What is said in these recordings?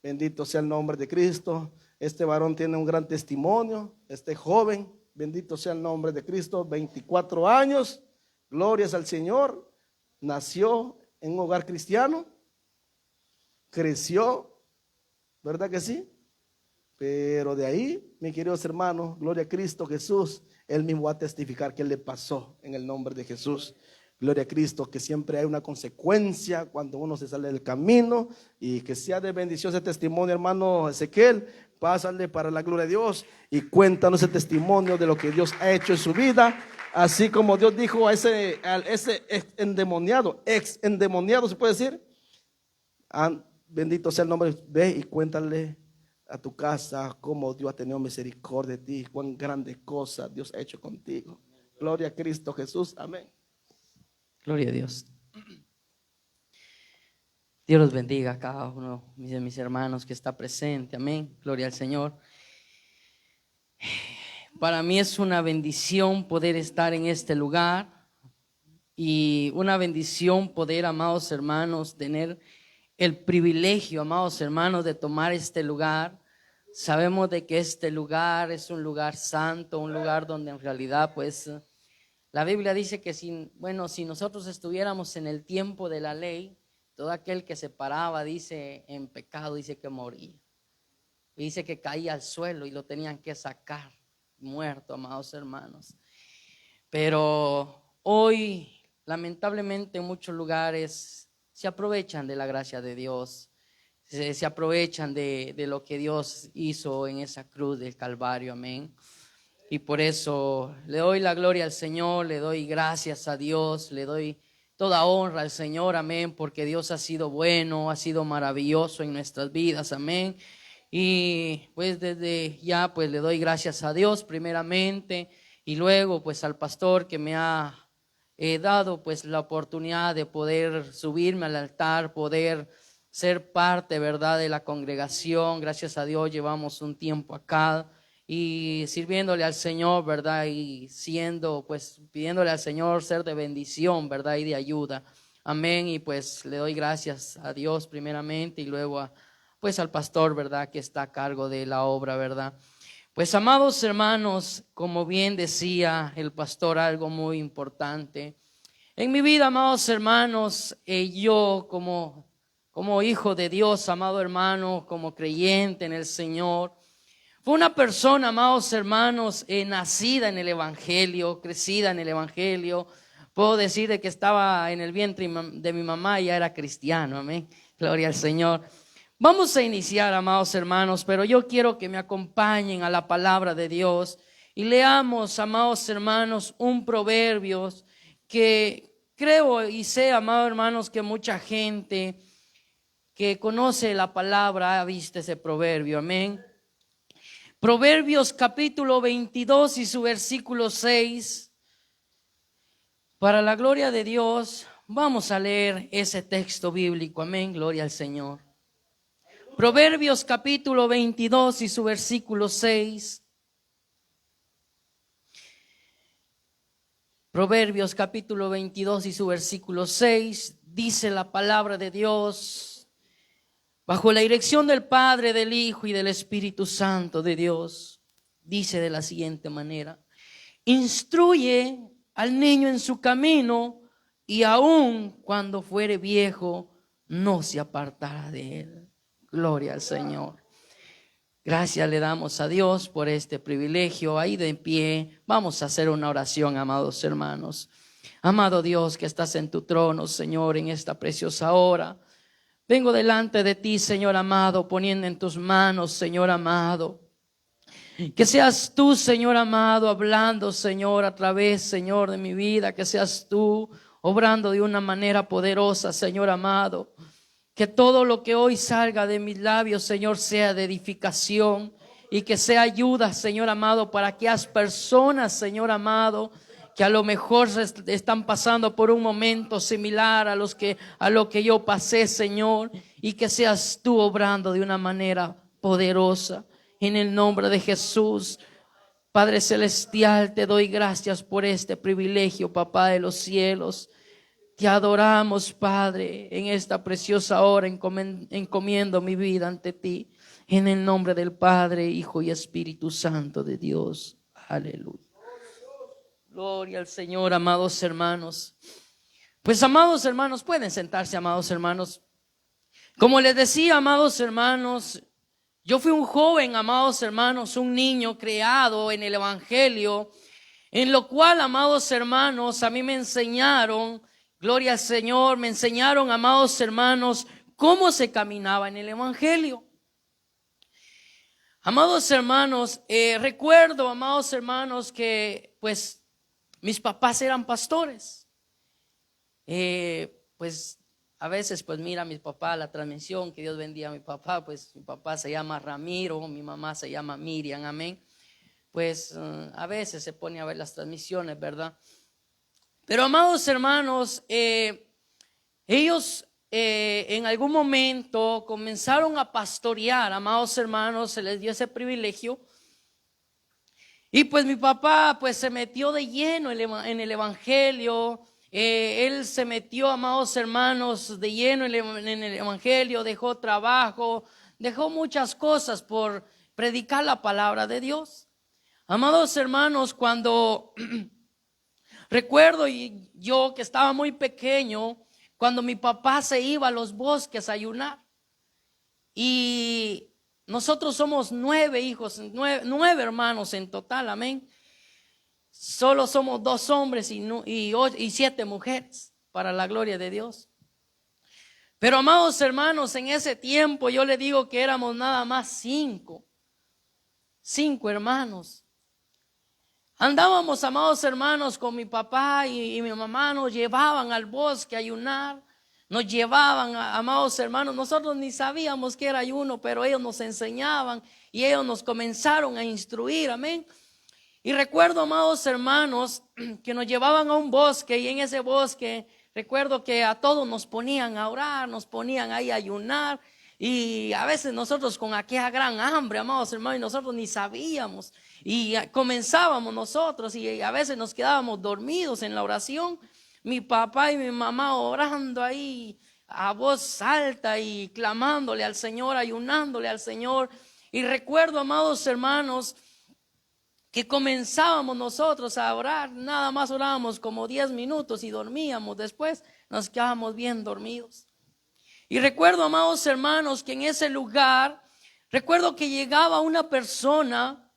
Bendito sea el nombre de Cristo. Este varón tiene un gran testimonio, este joven, bendito sea el nombre de Cristo, 24 años, glorias al Señor, nació en un hogar cristiano, creció, ¿verdad que sí? Pero de ahí, mis queridos hermanos, gloria a Cristo Jesús, Él mismo va a testificar qué le pasó en el nombre de Jesús. Gloria a Cristo, que siempre hay una consecuencia cuando uno se sale del camino, y que sea de bendición ese testimonio, hermano Ezequiel. Pásale para la gloria de Dios y cuéntanos ese testimonio de lo que Dios ha hecho en su vida, así como Dios dijo a ese ex endemoniado, se puede decir. Bendito sea el nombre. Ve y cuéntale a tu casa cómo Dios ha tenido misericordia de ti, cuán grandes cosas Dios ha hecho contigo. Gloria a Cristo Jesús, amén. Gloria a Dios. Dios los bendiga a cada uno de mis hermanos que está presente, amén. Gloria al Señor. Para mí es una bendición poder estar en este lugar, y una bendición poder, amados hermanos, tener el privilegio, amados hermanos, de tomar este lugar. Sabemos de que este lugar es un lugar santo, un lugar donde en realidad pues la Biblia dice que si nosotros estuviéramos en el tiempo de la ley, todo aquel que se paraba, dice, en pecado, dice que moría. Y dice que caía al suelo y lo tenían que sacar muerto, amados hermanos. Pero hoy, lamentablemente, en muchos lugares se aprovechan de la gracia de Dios, se aprovechan de lo que Dios hizo en esa cruz del Calvario, amén. Y por eso le doy la gloria al Señor, le doy gracias a Dios, le doy toda honra al Señor, amén, porque Dios ha sido bueno, ha sido maravilloso en nuestras vidas, amén. Y pues desde ya pues le doy gracias a Dios primeramente, y luego pues al pastor que me ha dado pues la oportunidad de poder subirme al altar, poder ser parte, ¿verdad?, de la congregación. Gracias a Dios llevamos un tiempo acá y sirviéndole al Señor, ¿verdad? Y siendo, pues, pidiéndole al Señor ser de bendición, ¿verdad? Y de ayuda. Amén. Y pues le doy gracias a Dios primeramente, y luego pues al pastor, ¿verdad?, que está a cargo de la obra, ¿verdad? Pues, amados hermanos, como bien decía el pastor, algo muy importante en mi vida, amados hermanos, yo como hijo de Dios, amado hermano, como creyente en el Señor, fue una persona, amados hermanos, nacida en el Evangelio, crecida en el Evangelio. Puedo decir de que estaba en el vientre de mi mamá y ya era cristiano, amén. Gloria al Señor. Vamos a iniciar, amados hermanos, pero yo quiero que me acompañen a la palabra de Dios y leamos, amados hermanos, un Proverbios que creo y sé, amados hermanos, que mucha gente que conoce la palabra ha visto ese proverbio, amén. Proverbios capítulo 22 y su versículo 6. Para la gloria de Dios, vamos a leer ese texto bíblico, amén, gloria al Señor. Proverbios capítulo 22 y su versículo 6. Proverbios capítulo 22 y su versículo 6, dice la palabra de Dios, bajo la dirección del Padre, del Hijo y del Espíritu Santo de Dios, dice de la siguiente manera: instruye al niño en su camino, y aun cuando fuere viejo, no se apartará de él. Gloria al Señor. Gracias le damos a Dios por este privilegio. Ahí de pie, vamos a hacer una oración, amados hermanos. Amado Dios que estás en tu trono, Señor, en esta preciosa hora, vengo delante de ti, Señor amado, poniendo en tus manos, Señor amado, que seas tú, Señor amado, hablando, Señor, a través, Señor, de mi vida. Que seas tú obrando de una manera poderosa, Señor amado. Que todo lo que hoy salga de mis labios, Señor, sea de edificación y que sea ayuda, Señor amado, para aquellas personas, Señor amado, que a lo mejor están pasando por un momento similar a lo que yo pasé, Señor, y que seas tú obrando de una manera poderosa. En el nombre de Jesús, Padre celestial, te doy gracias por este privilegio, Papá de los cielos. Te adoramos, Padre, en esta preciosa hora. Encomiendo mi vida ante ti, en el nombre del Padre, Hijo y Espíritu Santo de Dios. Aleluya. Gloria al Señor, amados hermanos. Pues, amados hermanos, pueden sentarse, amados hermanos. Como les decía, amados hermanos, yo fui un joven, amados hermanos, un niño creado en el Evangelio, en lo cual, amados hermanos, a mí me enseñaron, gloria al Señor, me enseñaron, amados hermanos, cómo se caminaba en el Evangelio. Amados hermanos, recuerdo, amados hermanos, que pues mis papás eran pastores. Pues a veces, pues mira a mi papá la transmisión, que Dios bendiga a mi papá. Pues mi papá se llama Ramiro, mi mamá se llama Miriam, amén. Pues a veces se pone a ver las transmisiones, ¿verdad? Pero, amados hermanos, ellos en algún momento comenzaron a pastorear, amados hermanos, se les dio ese privilegio. Y pues mi papá pues se metió de lleno en el Evangelio. Él se metió, amados hermanos, de lleno en el Evangelio, dejó trabajo, dejó muchas cosas por predicar la palabra de Dios. Amados hermanos, cuando recuerdo yo que estaba muy pequeño, cuando mi papá se iba a los bosques a ayunar, y nosotros somos 9 hijos, 9 hermanos en total, amén. Solo somos 2 hombres y 7 mujeres, para la gloria de Dios. Pero, amados hermanos, en ese tiempo yo le digo que éramos nada más 5 hermanos. Andábamos, amados hermanos, con mi papá y mi mamá, nos llevaban al bosque a ayunar. Nos llevaban, amados hermanos, nosotros ni sabíamos que era ayuno, pero ellos nos enseñaban y ellos nos comenzaron a instruir, amén. Y recuerdo, amados hermanos, que nos llevaban a un bosque, y en ese bosque recuerdo que a todos nos ponían a orar, nos ponían ahí a ayunar, y a veces nosotros con aquella gran hambre, amados hermanos, y nosotros ni sabíamos, y comenzábamos nosotros y a veces nos quedábamos dormidos en la oración. Mi papá y mi mamá orando ahí a voz alta y clamándole al Señor, ayunándole al Señor. Y recuerdo, amados hermanos, que comenzábamos nosotros a orar, nada más orábamos como 10 minutos y dormíamos, después nos quedábamos bien dormidos. Y recuerdo, amados hermanos, que en ese lugar, recuerdo que llegaba una persona,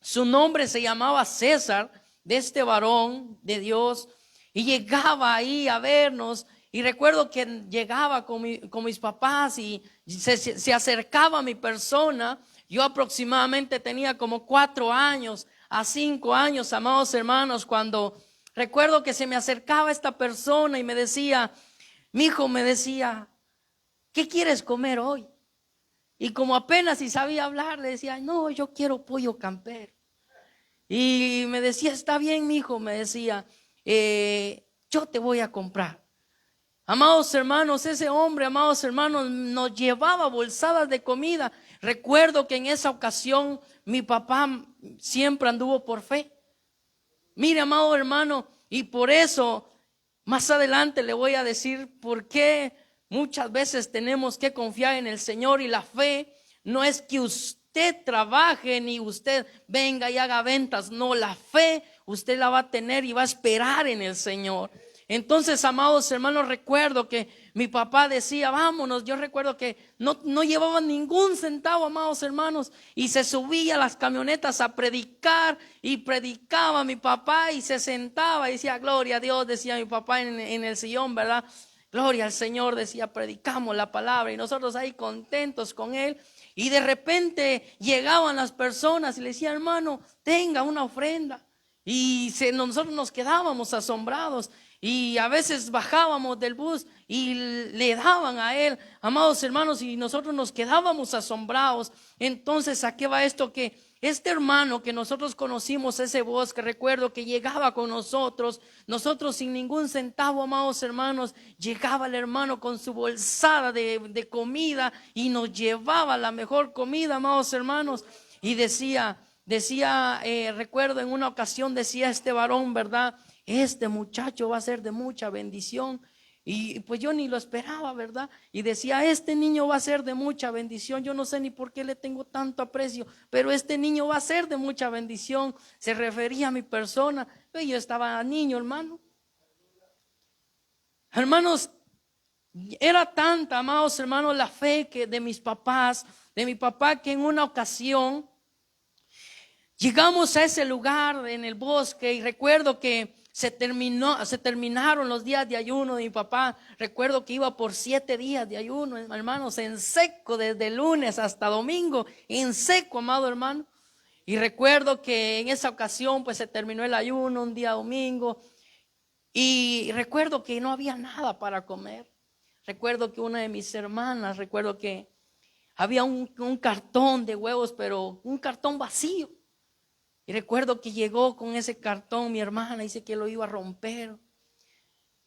su nombre se llamaba César, de este varón de Dios, y llegaba ahí a vernos. Y recuerdo que llegaba con mis papás y se acercaba a mi persona. Yo aproximadamente tenía como 4 años a 5 años, amados hermanos, cuando recuerdo que se me acercaba esta persona y me decía, mi hijo me decía, ¿qué quieres comer hoy? Y como apenas si sabía hablar, le decía, no, yo quiero pollo campero. Y me decía, está bien, mi hijo, me decía, yo te voy a comprar. Amados hermanos, ese hombre, amados hermanos, nos llevaba bolsadas de comida. Recuerdo que en esa ocasión mi papá siempre anduvo por fe. Mire, amado hermano, y por eso más adelante le voy a decir por qué muchas veces tenemos que confiar en el Señor. Y la fe no es que usted trabaje ni usted venga y haga ventas. No, la fe usted la va a tener y va a esperar en el Señor. Entonces, amados hermanos, recuerdo que mi papá decía, vámonos. Yo recuerdo que no llevaba ningún centavo, amados hermanos, y se subía a las camionetas a predicar, y predicaba mi papá y se sentaba y decía, gloria a Dios, decía mi papá en el sillón, ¿verdad? Gloria al Señor, decía, predicamos la palabra, y nosotros ahí contentos con él. Y de repente llegaban las personas y le decían, hermano, tenga una ofrenda. Y nosotros nos quedábamos asombrados. Y a veces bajábamos del bus y le daban a él, amados hermanos, y nosotros nos quedábamos asombrados. Entonces, ¿a qué va esto? Que este hermano que nosotros conocimos ese bosque, recuerdo que llegaba con nosotros sin ningún centavo, amados hermanos, llegaba el hermano con su bolsada de comida y nos llevaba la mejor comida, amados hermanos. Y decía, recuerdo en una ocasión decía este varón, ¿verdad? Este muchacho va a ser de mucha bendición. Y pues yo ni lo esperaba, ¿verdad? Y decía, este niño va a ser de mucha bendición. Yo no sé ni por qué le tengo tanto aprecio, pero este niño va a ser de mucha bendición. Se refería a mi persona. Yo estaba niño, hermano. Hermanos, era tanta, amados hermanos, la fe que de mis papás, de mi papá, que en una ocasión llegamos a ese lugar en el bosque y recuerdo que se terminaron los días de ayuno de mi papá. Recuerdo que iba por 7 días de ayuno, hermanos, en seco, desde lunes hasta domingo, en seco, amado hermano. Y recuerdo que en esa ocasión pues se terminó el ayuno un día domingo y recuerdo que no había nada para comer. Recuerdo que una de mis hermanas, recuerdo que había un cartón de huevos, pero un cartón vacío. Y recuerdo que llegó con ese cartón mi hermana, dice que lo iba a romper.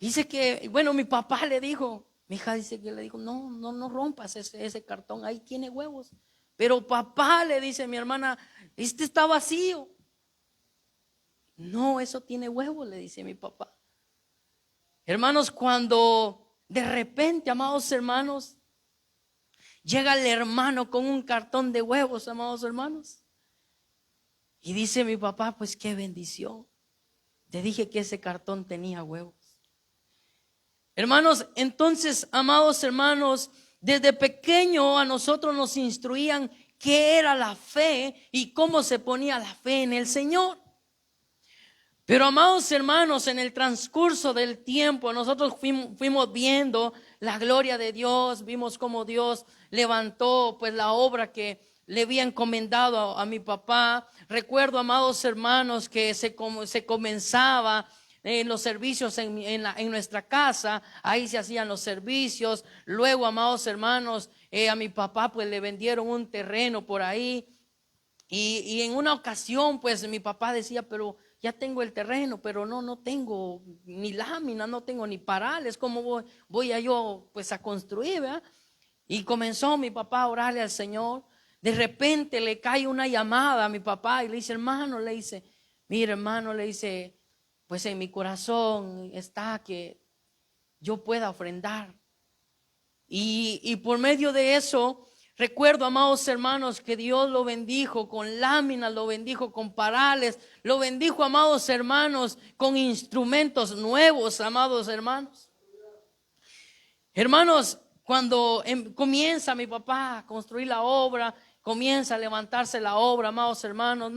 Dice que, bueno, mi papá le dijo, mi hija dice que le dijo, no rompas ese cartón, ahí tiene huevos. Pero papá, le dice mi hermana, este está vacío. No, eso tiene huevos, le dice mi papá. Hermanos, cuando de repente, amados hermanos, llega el hermano con un cartón de huevos, amados hermanos. Y dice mi papá, pues qué bendición. Te dije que ese cartón tenía huevos. Hermanos, entonces, amados hermanos, desde pequeño a nosotros nos instruían qué era la fe y cómo se ponía la fe en el Señor. Pero amados hermanos, en el transcurso del tiempo nosotros fuimos viendo la gloria de Dios, vimos cómo Dios levantó pues la obra que le había encomendado a mi papá. Recuerdo, amados hermanos, que se comenzaba en los servicios en nuestra casa, ahí se hacían los servicios. Luego, amados hermanos, a mi papá pues le vendieron un terreno por ahí y en una ocasión pues mi papá decía, pero ya tengo el terreno, pero no tengo ni lámina, no tengo ni parales, ¿cómo voy a yo pues a construir, ¿verdad? Y comenzó mi papá a orarle al Señor. De repente le cae una llamada a mi papá y le dice, hermano, le dice, mire hermano, le dice, pues en mi corazón está que yo pueda ofrendar. Y por medio de eso, recuerdo, amados hermanos, que Dios lo bendijo con láminas, lo bendijo con parales, lo bendijo, amados hermanos, con instrumentos nuevos, amados hermanos. Hermanos, cuando comienza mi papá a construir la obra, comienza a levantarse la obra, amados hermanos,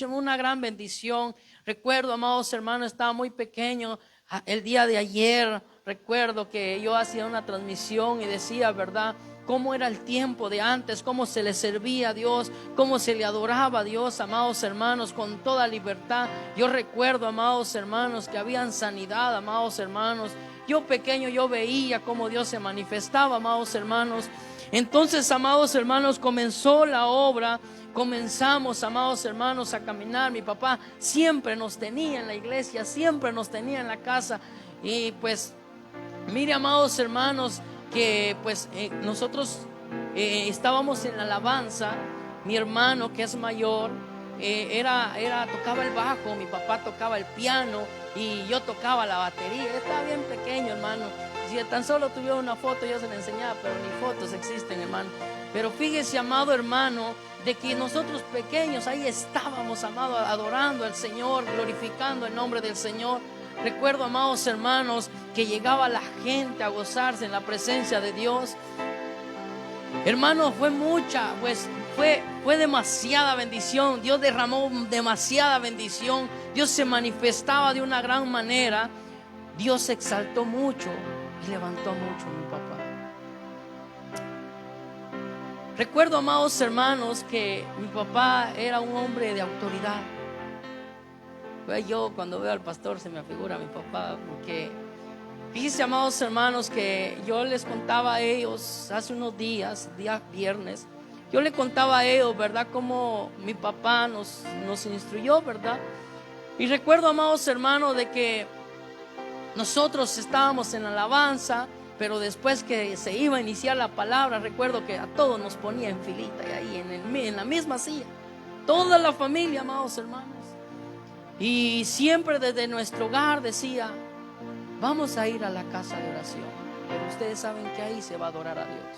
una gran bendición. Recuerdo, amados hermanos, estaba muy pequeño el día de ayer. Recuerdo que yo hacía una transmisión y decía, ¿verdad?, cómo era el tiempo de antes, cómo se le servía a Dios, cómo se le adoraba a Dios, amados hermanos, con toda libertad. Yo recuerdo, amados hermanos, que habían sanidad, amados hermanos. Yo pequeño, yo veía cómo Dios se manifestaba, amados hermanos. Entonces, amados hermanos, comenzó la obra. Comenzamos, amados hermanos, a caminar. Mi papá siempre nos tenía en la iglesia, siempre nos tenía en la casa. Y pues, mire, amados hermanos, que pues nosotros estábamos en la alabanza. Mi hermano, que es mayor, tocaba el bajo, mi papá tocaba el piano y yo tocaba la batería. Estaba bien pequeño, hermano. Si tan solo tuviera una foto yo se la enseñaba, pero ni fotos existen, hermano. Pero fíjese, amado hermano, de que nosotros pequeños ahí estábamos, amado, adorando al Señor, glorificando el nombre del Señor. Recuerdo, amados hermanos, que llegaba la gente a gozarse en la presencia de Dios. Hermanos, fue demasiada bendición. Dios derramó demasiada bendición. Dios se manifestaba de una gran manera. Dios se exaltó mucho y levantó mucho a mi papá. Recuerdo, amados hermanos, que mi papá era un hombre de autoridad. Yo cuando veo al pastor se me afigura a mi papá, porque fíjense, amados hermanos, que yo les contaba a ellos hace unos días, día viernes, yo le contaba a ellos, ¿verdad?, cómo mi papá nos instruyó, ¿verdad? Y recuerdo, amados hermanos, de que nosotros estábamos en alabanza, pero después que se iba a iniciar la palabra, recuerdo que a todos nos ponía en filita y ahí en la misma silla, toda la familia, amados hermanos. Y siempre desde nuestro hogar decía, vamos a ir a la casa de oración, pero ustedes saben que ahí se va a adorar a Dios.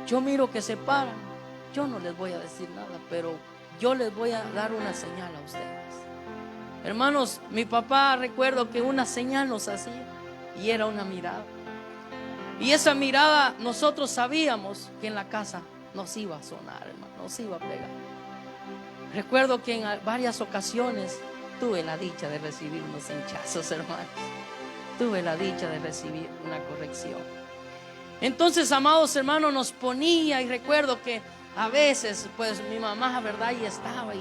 Yo miro que se paran, yo no les voy a decir nada, pero yo les voy a dar una señal a ustedes. Hermanos, mi papá, recuerdo que una señal nos hacía y era una mirada. Y esa mirada nosotros sabíamos que en la casa nos iba a sonar, hermano, nos iba a pegar. Recuerdo que en varias ocasiones tuve la dicha de recibir unos hinchazos, hermanos. Tuve la dicha de recibir una corrección. Entonces, amados hermanos, nos ponía, y recuerdo que a veces, pues mi mamá, ¿verdad? Ahí estaba,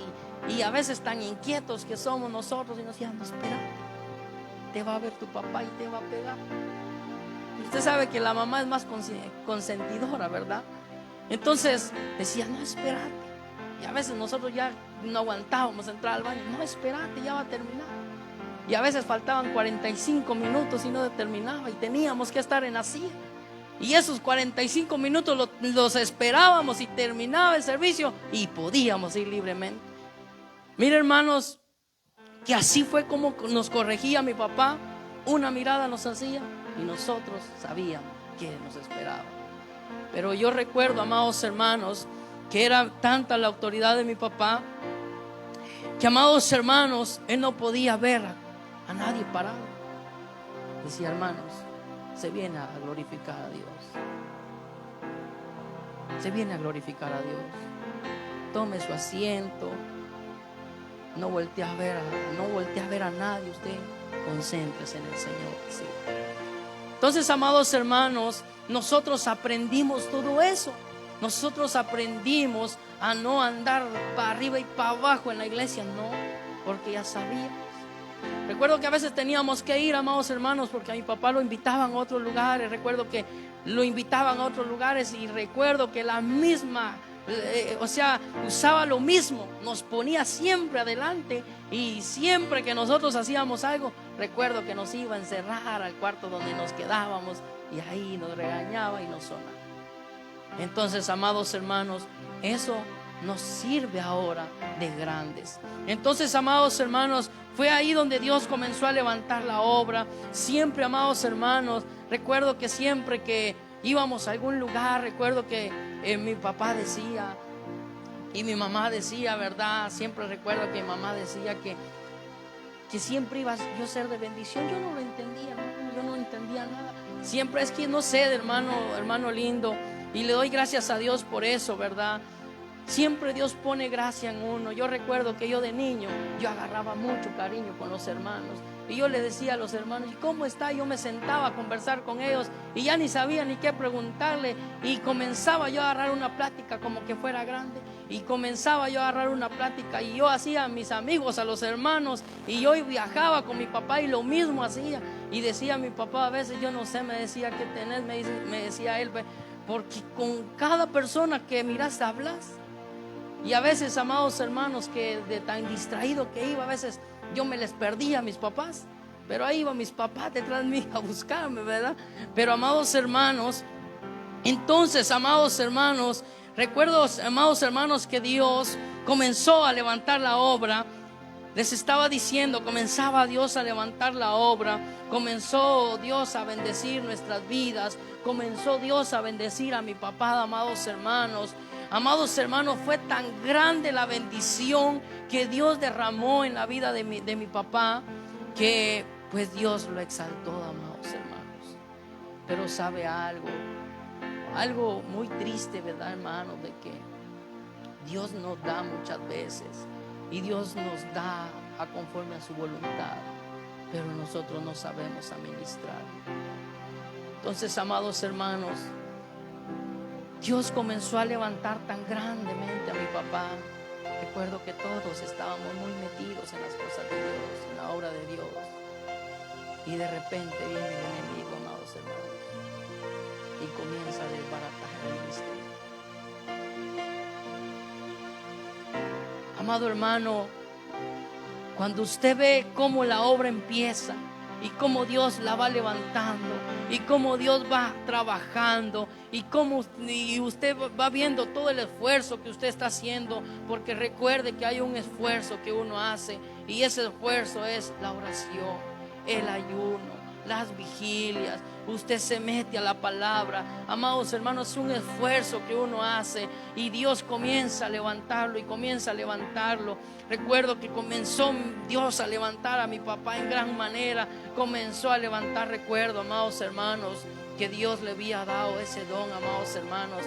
y a veces tan inquietos que somos nosotros, y nos decían, no, espérate, te va a ver tu papá y te va a pegar. Usted sabe que la mamá es más consentidora, ¿verdad? Entonces decía, no, espérate. Y a veces nosotros ya no aguantábamos entrar al baño. No, espérate, ya va a terminar. Y a veces faltaban 45 minutos y no terminaba, y teníamos que estar en la silla. Y esos 45 minutos los esperábamos, y terminaba el servicio y podíamos ir libremente. Mire, hermanos, que así fue como nos corregía mi papá. Una mirada nos hacía y nosotros sabíamos que nos esperaba. Pero yo recuerdo, amados hermanos, que era tanta la autoridad de mi papá, que, amados hermanos, él no podía ver a nadie parado. Decía, hermanos, se viene a glorificar a Dios. Se viene a glorificar a Dios. Tome su asiento. No voltee a ver a nadie. Usted concéntrese en el Señor. Sí. Entonces, amados hermanos, nosotros aprendimos todo eso. Nosotros aprendimos a no andar para arriba y para abajo en la iglesia, no, porque ya sabíamos. Recuerdo que a veces teníamos que ir, amados hermanos, porque a mi papá lo invitaban a otros lugares. Recuerdo que lo invitaban a otros lugares, y recuerdo que la misma, usaba lo mismo, nos ponía siempre adelante, y siempre que nosotros hacíamos algo, recuerdo que nos iba a encerrar al cuarto donde nos quedábamos, y ahí nos regañaba y nos sonaba. Entonces, amados hermanos, eso nos sirve ahora de grandes. Entonces, amados hermanos, fue ahí donde Dios comenzó a levantar la obra. Siempre, amados hermanos, recuerdo que siempre que íbamos a algún lugar, recuerdo que mi papá decía y mi mamá decía, ¿verdad? Siempre recuerdo que mi mamá decía que siempre iba yo a ser de bendición. Yo no lo entendía, hermano, yo no entendía nada. Siempre es que no sé, hermano lindo, y le doy gracias a Dios por eso, ¿verdad? Siempre Dios pone gracia en uno. Yo recuerdo que yo de niño, yo agarraba mucho cariño con los hermanos, y yo le decía a los hermanos, ¿y cómo está? Yo me sentaba a conversar con ellos y ya ni sabía ni qué preguntarle, y comenzaba yo a agarrar una plática como que fuera grande, y comenzaba yo a agarrar una plática, y yo hacía a mis amigos, a los hermanos, y yo viajaba con mi papá y lo mismo hacía. Y decía mi papá a veces, yo no sé, me decía, ¿qué tenés? Me decía él, porque con cada persona que miras hablas. Y a veces, amados hermanos, que de tan distraído que iba, a veces yo me les perdía a mis papás, pero ahí iban mis papás detrás de mí a buscarme, ¿verdad? Pero, amados hermanos, entonces, amados hermanos, recuerdo, amados hermanos, que Dios comenzó a levantar la obra. Les estaba diciendo, comenzaba Dios a levantar la obra, comenzó Dios a bendecir nuestras vidas, comenzó Dios a bendecir a mi papá, amados hermanos. Amados hermanos, fue tan grande la bendición que Dios derramó en la vida de mi papá, que pues Dios lo exaltó, amados hermanos. Pero sabe algo muy triste, ¿verdad, hermanos? De que Dios nos da muchas veces, y Dios nos da a conforme a su voluntad, pero nosotros no sabemos administrar. Entonces, amados hermanos, Dios comenzó a levantar tan grandemente a mi papá. Recuerdo que todos estábamos muy metidos en las cosas de Dios, en la obra de Dios, y de repente viene el enemigo, amados hermanos, y comienza a desbaratar el ministerio. Amado hermano, cuando usted ve cómo la obra empieza, y cómo Dios la va levantando, y cómo Dios va trabajando, y usted va viendo todo el esfuerzo que usted está haciendo, porque recuerde que hay un esfuerzo que uno hace, y ese esfuerzo es la oración, el ayuno, las vigilias, usted se mete a la palabra. Amados hermanos, es un esfuerzo que uno hace y Dios comienza a levantarlo y comienza a levantarlo. Recuerdo que comenzó Dios a levantar a mi papá en gran manera. Comenzó a levantar, recuerdo, amados hermanos, que Dios le había dado ese don, amados hermanos.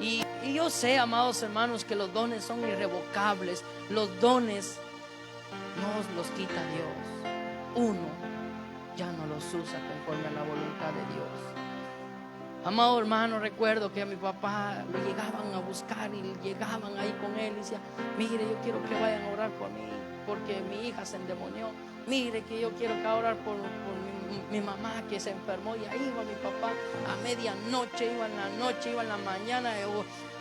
Y yo sé, amados hermanos, que los dones son irrevocables. Los dones no los quita Dios. Uno ya no los usa conforme a la voluntad de Dios. Amado hermano, recuerdo que a mi papá lo llegaban a buscar y llegaban ahí con él y decía: mire, yo quiero que vayan a orar por mí porque mi hija se endemonió. Mire que yo quiero que orar por mi mamá que se enfermó. Y ahí iba mi papá a medianoche, iba en la noche, iba en la mañana,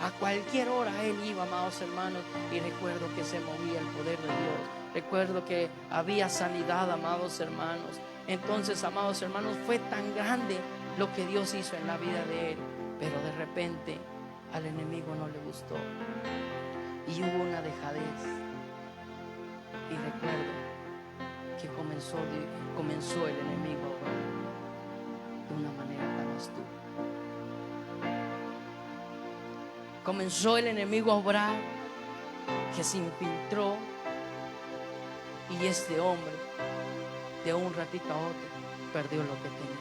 a cualquier hora él iba, amados hermanos. Y recuerdo que se movía el poder de Dios. Recuerdo que había sanidad, amados hermanos. Entonces, amados hermanos, fue tan grande lo que Dios hizo en la vida de él, pero de repente al enemigo no le gustó y hubo una dejadez. Y recuerdo que comenzó el enemigo a obrar de una manera tan astuta. Comenzó el enemigo a obrar, que se infiltró, y este hombre de un ratito a otro perdió lo que tenía.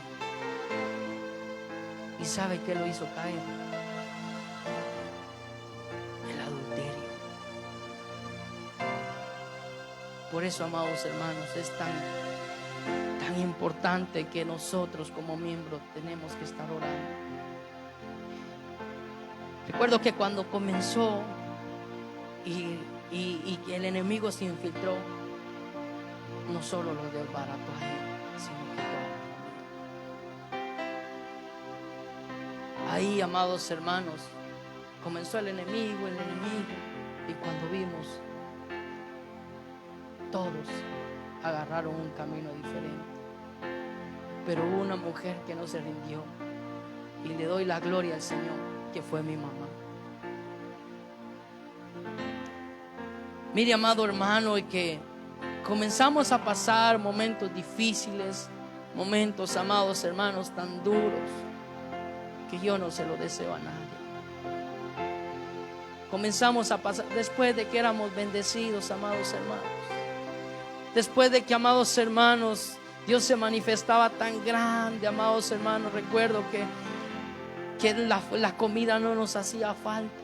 ¿Y sabe qué lo hizo caer? El adulterio. Por eso, amados hermanos, es tan importante que nosotros como miembros tenemos que estar orando. Recuerdo que cuando comenzó y el enemigo se infiltró, no solo lo desbarató a él, sino que toda la familia. Ahí, amados hermanos, comenzó el enemigo, y cuando vimos, todos agarraron un camino diferente. Pero hubo una mujer que no se rindió, y le doy la gloria al Señor, que fue mi mamá. Mire, amado hermano, y que comenzamos a pasar momentos difíciles, momentos, amados hermanos, tan duros, que yo no se lo deseo a nadie. Comenzamos a pasar, después de que éramos bendecidos, amados hermanos, después de que, amados hermanos, Dios se manifestaba tan grande, amados hermanos. Recuerdo que la comida no nos hacía falta.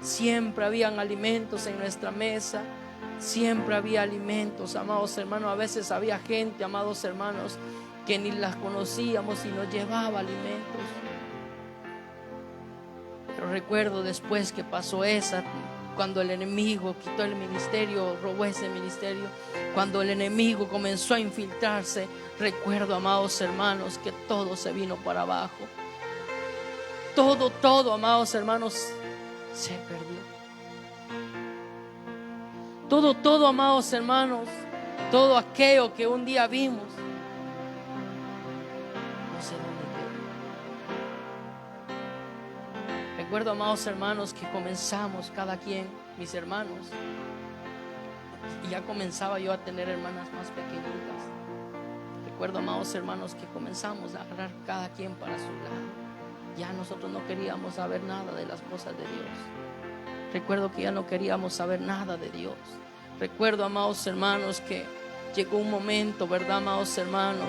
Siempre habían alimentos en nuestra mesa. Siempre había alimentos, amados hermanos. A veces había gente, amados hermanos, que ni las conocíamos y nos llevaba alimentos. Pero recuerdo después que pasó esa, cuando el enemigo quitó el ministerio, robó ese ministerio, cuando el enemigo comenzó a infiltrarse, recuerdo, amados hermanos, que todo se vino para abajo. Todo, amados hermanos, se perdió. Todo, amados hermanos, todo aquello que un día vimos, no sé dónde quedó. Recuerdo, amados hermanos, que comenzamos cada quien, mis hermanos, y ya comenzaba yo a tener hermanas más pequeñitas. Recuerdo, amados hermanos, que comenzamos a agarrar cada quien para su lado. Ya nosotros no queríamos saber nada de las cosas de Dios. Recuerdo que ya no queríamos saber nada de Dios. Recuerdo, amados hermanos, que llegó un momento, ¿verdad, amados hermanos?,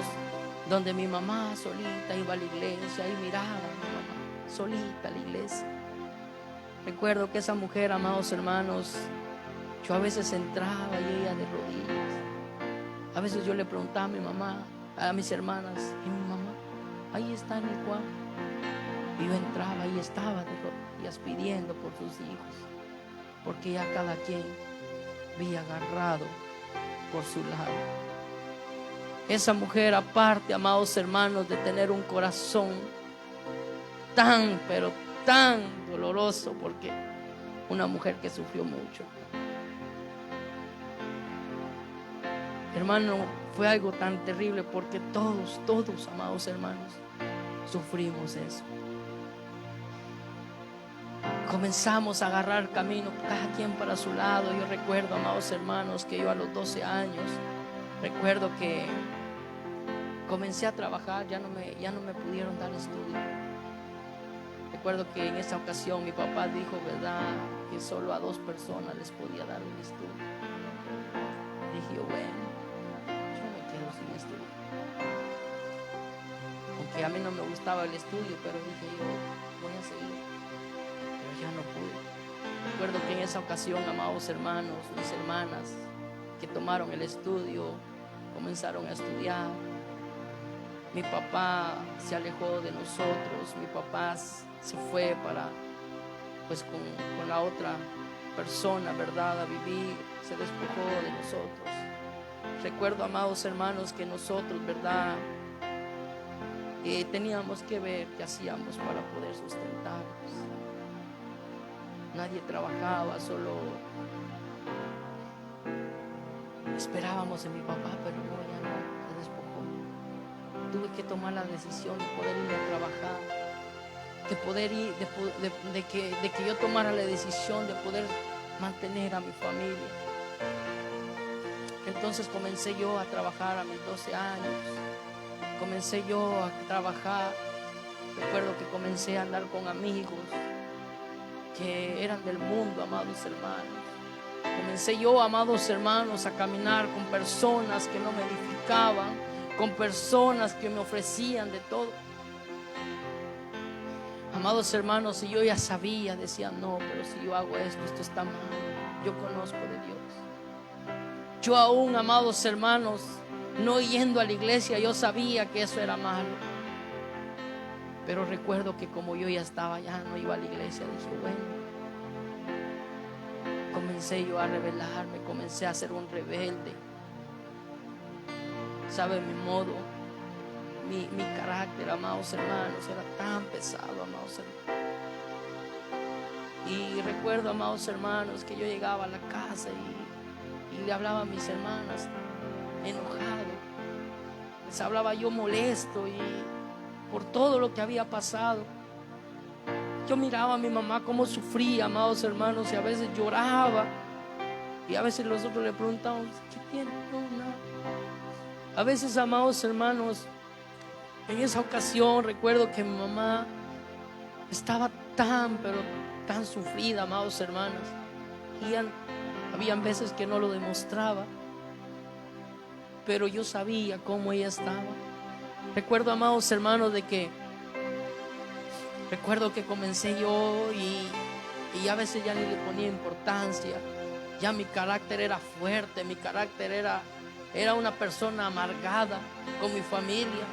donde mi mamá solita iba a la iglesia y miraba a mi mamá solita a la iglesia. Recuerdo que esa mujer, amados hermanos, yo a veces entraba y ella de rodillas. A veces yo le preguntaba a mi mamá, a mis hermanas, y mi mamá, ahí está en el cuarto. Y yo entraba y estaba de rodillas pidiendo por sus hijos, porque ya cada quien había agarrado por su lado. Esa mujer, aparte, amados hermanos, de tener un corazón tan, pero tan doloroso, porque una mujer que sufrió mucho. Hermano, fue algo tan terrible, porque todos, amados hermanos, sufrimos eso. Comenzamos a agarrar camino, cada quien para su lado. Yo recuerdo, amados hermanos, que yo a los 12 años, recuerdo que comencé a trabajar, ya no me pudieron dar estudio. Recuerdo que en esa ocasión mi papá dijo, ¿verdad?, que solo a 2 personas les podía dar un estudio. Dije yo, bueno, yo me quedo sin estudio. Aunque a mí no me gustaba el estudio, pero dije yo, voy a seguir. Pero ya no pude. Recuerdo que en esa ocasión, amados hermanos, mis hermanas que tomaron el estudio, comenzaron a estudiar. Mi papá se alejó de nosotros, mi papá se fue pues con la otra persona, ¿verdad?, a vivir, se despojó de nosotros. Recuerdo, amados hermanos, que nosotros, ¿verdad?, teníamos que ver qué hacíamos para poder sustentarnos. Nadie trabajaba, solo esperábamos en mi papá, pero no, ya no, se despojó. Tuve que tomar la decisión de poder ir a trabajar, de poder ir, de que yo tomara la decisión de poder mantener a mi familia. Entonces comencé yo a trabajar a mis 12 años. Comencé yo a trabajar. Recuerdo que comencé a andar con amigos que eran del mundo, amados hermanos. Comencé yo, amados hermanos, a caminar con personas que no me edificaban, con personas que me ofrecían de todo. Amados hermanos, y yo ya sabía, decía, no, pero si yo hago esto está mal. Yo conozco de Dios. Yo aún, amados hermanos, no yendo a la iglesia, yo sabía que eso era malo. Pero recuerdo que como yo ya no iba a la iglesia, dije, bueno, comencé yo a rebelarme, comencé a ser un rebelde. ¿Sabe? Mi modo, mi carácter, amados hermanos, era tan pesado, amados hermanos. Y recuerdo, amados hermanos, que yo llegaba a la casa y le hablaba a mis hermanas enojado. Les hablaba yo molesto y por todo lo que había pasado. Yo miraba a mi mamá cómo sufría, amados hermanos, y a veces lloraba. Y a veces nosotros le preguntamos, ¿qué tiene? No, nada. A veces, amados hermanos, en esa ocasión recuerdo que mi mamá estaba pero tan sufrida, amados hermanos. Y habían veces que no lo demostraba, pero yo sabía cómo ella estaba. Recuerdo, amados hermanos, recuerdo que comencé yo y a veces ya ni le ponía importancia. Ya mi carácter era fuerte, mi carácter era una persona amargada con mi familia.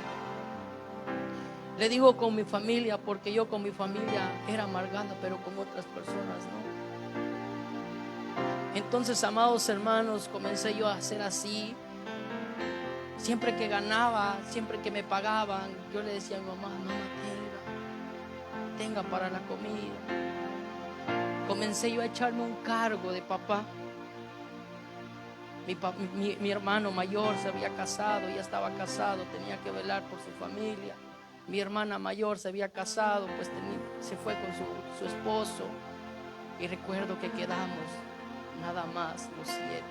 Le digo con mi familia porque yo con mi familia era amargada, pero con otras personas no. Entonces, amados hermanos, comencé yo a ser así. Siempre que ganaba, siempre que me pagaban, yo le decía a mi mamá, tenga para la comida. Comencé yo a echarme un cargo de papá. Mi hermano mayor se había casado, ya estaba casado, tenía que velar por su familia. Mi hermana mayor se había casado, pues se fue con su esposo. Y recuerdo que quedamos nada más los 7.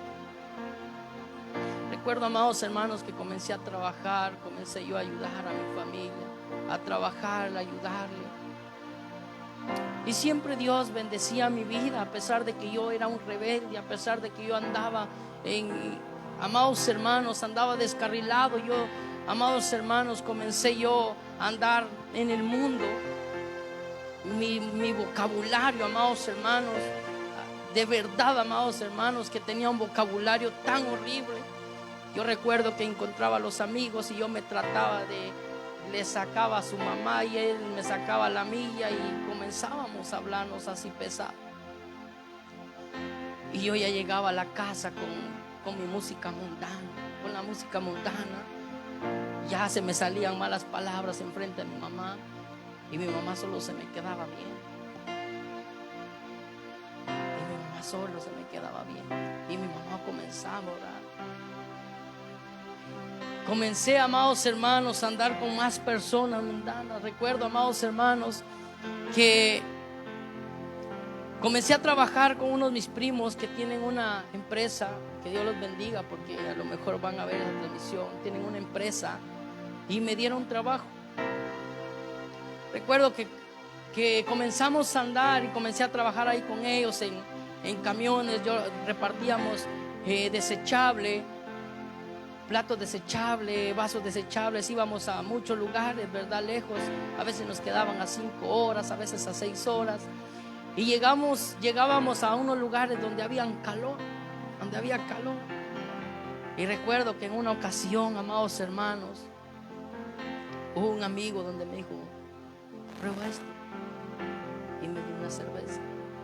Recuerdo, amados hermanos, que comencé a trabajar, comencé yo a ayudar a mi familia, a trabajar, a ayudarle. Y siempre Dios bendecía mi vida, a pesar de que yo era un rebelde, a pesar de que yo andaba amados hermanos, andaba descarrilado. Yo, amados hermanos, comencé yo a andar en el mundo. Mi vocabulario, amados hermanos, de verdad, amados hermanos, que tenía un vocabulario tan horrible. Yo recuerdo que encontraba a los amigos y yo me trataba le sacaba a su mamá y él me sacaba la mía y comenzábamos a hablarnos así pesado. Y yo ya llegaba a la casa con mi música mundana, con la música mundana. Ya se me salían malas palabras enfrente de mi mamá y mi mamá solo se me quedaba bien. Y mi mamá solo se me quedaba bien. Y mi mamá comenzaba a orar. Comencé, amados hermanos, a andar con más personas mundanas. Recuerdo, amados hermanos, que comencé a trabajar con unos de mis primos que tienen una empresa, que Dios los bendiga porque a lo mejor van a ver la transmisión. Tienen una empresa y me dieron trabajo. Recuerdo que comenzamos a andar y comencé a trabajar ahí con ellos en camiones. Yo repartíamos desechable, platos desechables, vasos desechables. Íbamos a muchos lugares, ¿verdad? Lejos. A veces nos quedaban a 5 horas, a veces a 6 horas. Y llegábamos a unos lugares donde había calor. Y recuerdo que en una ocasión, amados hermanos, hubo un amigo donde me dijo: prueba esto. Y me dio una cerveza.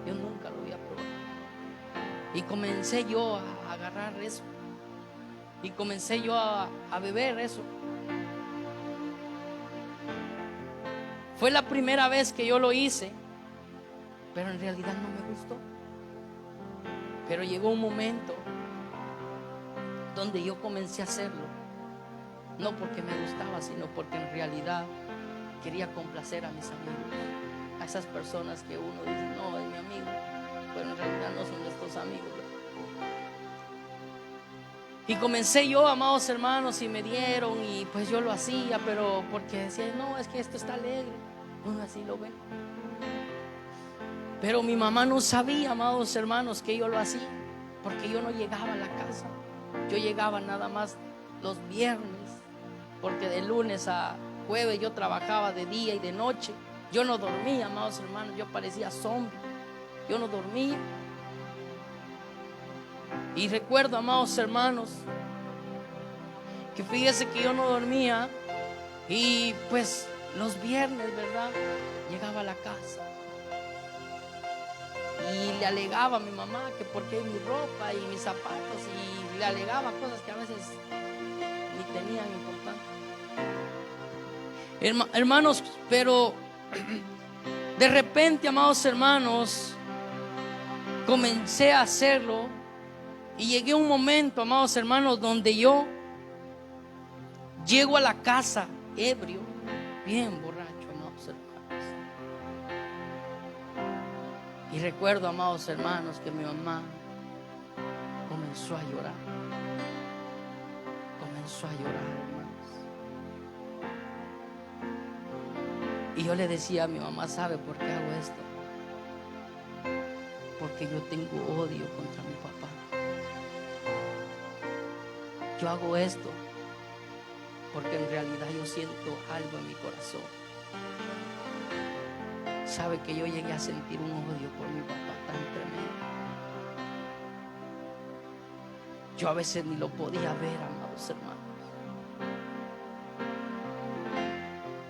Yo nunca lo había probado. Y comencé yo a agarrar eso. Y comencé yo a beber eso. Fue la primera vez que yo lo hice, pero en realidad no me gustó. Pero llegó un momento donde yo comencé a hacerlo, no porque me gustaba, sino porque en realidad quería complacer a mis amigos, a esas personas que uno dice: no, es mi amigo, pero en realidad no son nuestros amigos. Y comencé yo, amados hermanos, y me dieron, y pues yo lo hacía, pero porque decía: no, es que esto está alegre, uno así lo ve. Pero mi mamá no sabía, amados hermanos, que yo lo hacía, porque yo no llegaba a la casa. Yo llegaba nada más los viernes, porque de lunes a jueves yo trabajaba de día y de noche. Yo no dormía, amados hermanos, yo parecía zombie. Yo no dormía. Y recuerdo, amados hermanos, que fíjese que yo no dormía. Y pues los viernes, ¿verdad?, llegaba a la casa y le alegaba a mi mamá que por qué mi ropa y mis zapatos, y le alegaba cosas que a veces ni tenían importancia. Hermanos, pero de repente, amados hermanos, comencé a hacerlo. Y llegué a un momento, amados hermanos, donde yo llego a la casa ebrio, bien borracho, amados hermanos. Y recuerdo, amados hermanos, que mi mamá comenzó a llorar. Comenzó a llorar, hermanos. Y yo le decía a mi mamá: ¿sabe por qué hago esto? Porque yo tengo odio contra mi papá. Yo hago esto porque en realidad yo siento algo en mi corazón. Sabe que yo llegué a sentir un odio por mi papá tan tremendo. Yo a veces ni lo podía ver, amados hermanos,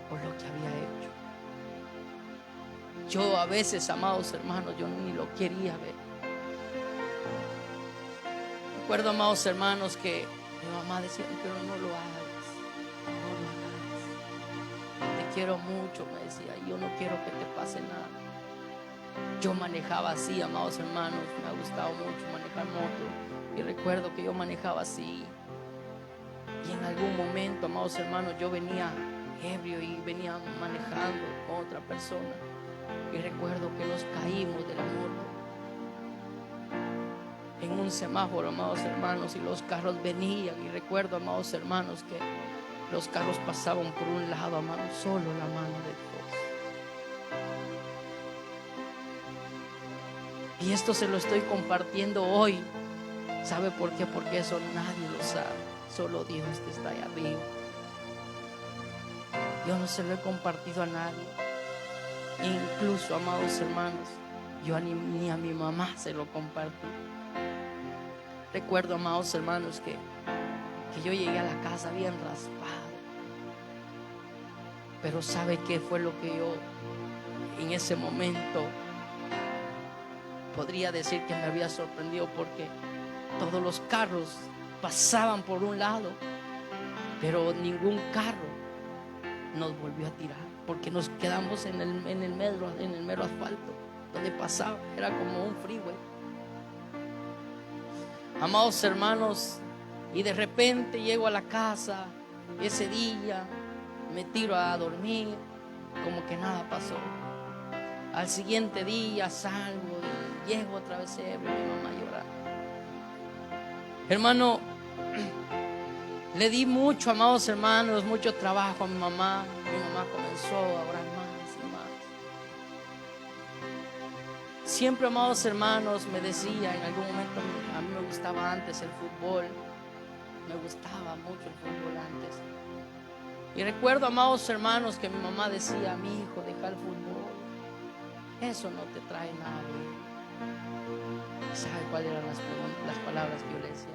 por lo que había hecho. Yo a veces, amados hermanos, yo ni lo quería ver. Recuerdo, amados hermanos, que mi mamá decía: pero no lo hagas, no lo hagas. Te quiero mucho, me decía, y yo no quiero que te pase nada. Yo manejaba así, amados hermanos, me ha gustado mucho manejar moto. Y recuerdo que yo manejaba así. Y en algún momento, amados hermanos, yo venía ebrio y venía manejando con otra persona. Y recuerdo que nos caímos de la moto en un semáforo, amados hermanos, y los carros venían. Y recuerdo, amados hermanos, que los carros pasaban por un lado, amados, solo la mano de Dios. Y esto se lo estoy compartiendo hoy. ¿Sabe por qué? Porque eso nadie lo sabe, solo Dios que está ahí arriba. Yo no se lo he compartido a nadie. Incluso, amados hermanos, yo ni a mi mamá se lo compartí. Recuerdo, amados hermanos, que yo llegué a la casa bien raspado. Pero ¿sabe qué fue lo que yo en ese momento podría decir que me había sorprendido? Porque todos los carros pasaban por un lado, pero ningún carro nos volvió a tirar, porque nos quedamos en el mero asfalto donde pasaba. Era como un freeway. Amados hermanos, y de repente llego a la casa. Ese día me tiro a dormir como que nada pasó. Al siguiente día salgo y llego otra vez ebrio, mi mamá llorando. Hermano, Le di mucho, amados hermanos, mucho trabajo a mi mamá. Mi mamá comenzó a orar más y más. Siempre, amados hermanos, me decía en algún momento, a mí me gustaba antes el fútbol. Me gustaba mucho el fútbol antes. Y recuerdo, amados hermanos, que mi mamá decía: mi hijo, deja el fútbol. Eso no te trae nada bien. ¿Sabe cuáles eran las palabras que yo le decía?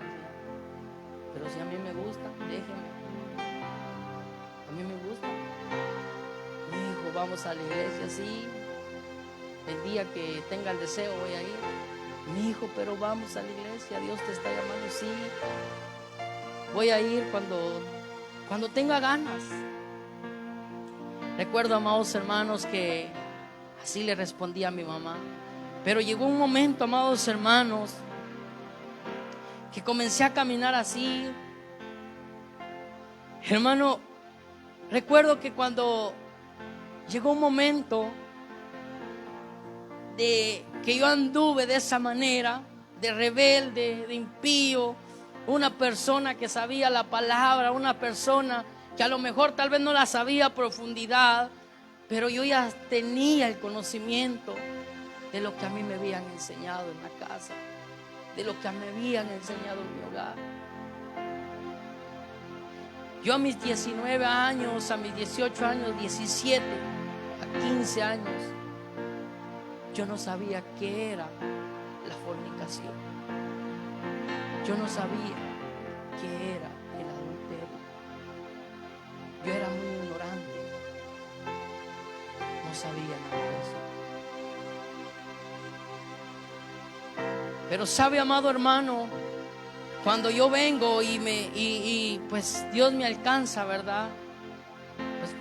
Pero si a mí me gusta, déjeme. A mí me gusta. Mi hijo, vamos a la iglesia, sí. El día que tenga el deseo voy a ir. Mi hijo, pero vamos a la iglesia, Dios te está llamando, sí. Voy a ir cuando tenga ganas. Recuerdo, amados hermanos, que así le respondí a mi mamá. Pero llegó un momento, amados hermanos, que comencé a caminar así. Hermano, recuerdo que cuando llegó un momento de que yo anduve de esa manera, de rebelde, de impío, una persona que sabía la palabra, una persona que a lo mejor tal vez no la sabía a profundidad, pero yo ya tenía el conocimiento de lo que a mí me habían enseñado en la casa, de lo que me habían enseñado en mi hogar. Yo a mis 19 años, a mis 18 años, 17, a 15 años, yo no sabía qué era la fornicación. Yo no sabía qué era el adulterio. Yo era muy ignorante. No sabía nada de eso. Pero sabe, amado hermano, cuando yo vengo y pues Dios me alcanza, ¿verdad? Pues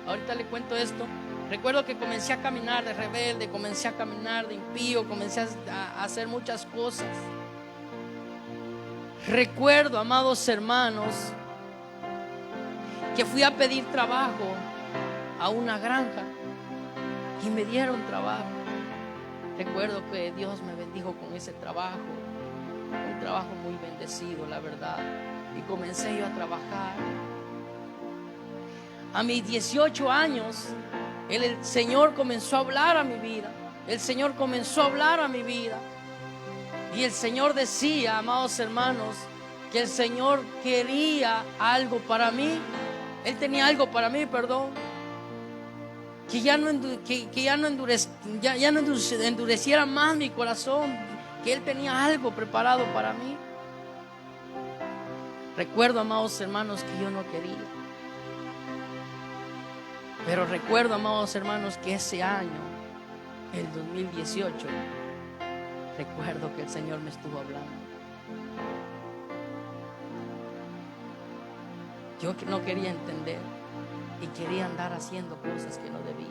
ahorita le cuento esto. Recuerdo que comencé a caminar de rebelde, comencé a caminar de impío, comencé a hacer muchas cosas. Recuerdo, amados hermanos, que fui a pedir trabajo a una granja y me dieron trabajo. Recuerdo que Dios me bendijo con ese trabajo, un trabajo muy bendecido, la verdad. Y comencé yo a trabajar. A mis 18 años, el Señor comenzó a hablar a mi vida. El Señor comenzó a hablar a mi vida. Y el Señor decía, amados hermanos, que el Señor quería algo para mí. Él tenía algo para mí, perdón. Que ya no endureciera más mi corazón. Que Él tenía algo preparado para mí. Recuerdo, amados hermanos, que yo no quería. Pero recuerdo, amados hermanos, que ese año, el 2018, recuerdo que el Señor me estuvo hablando. Yo no quería entender y quería andar haciendo cosas que no debía.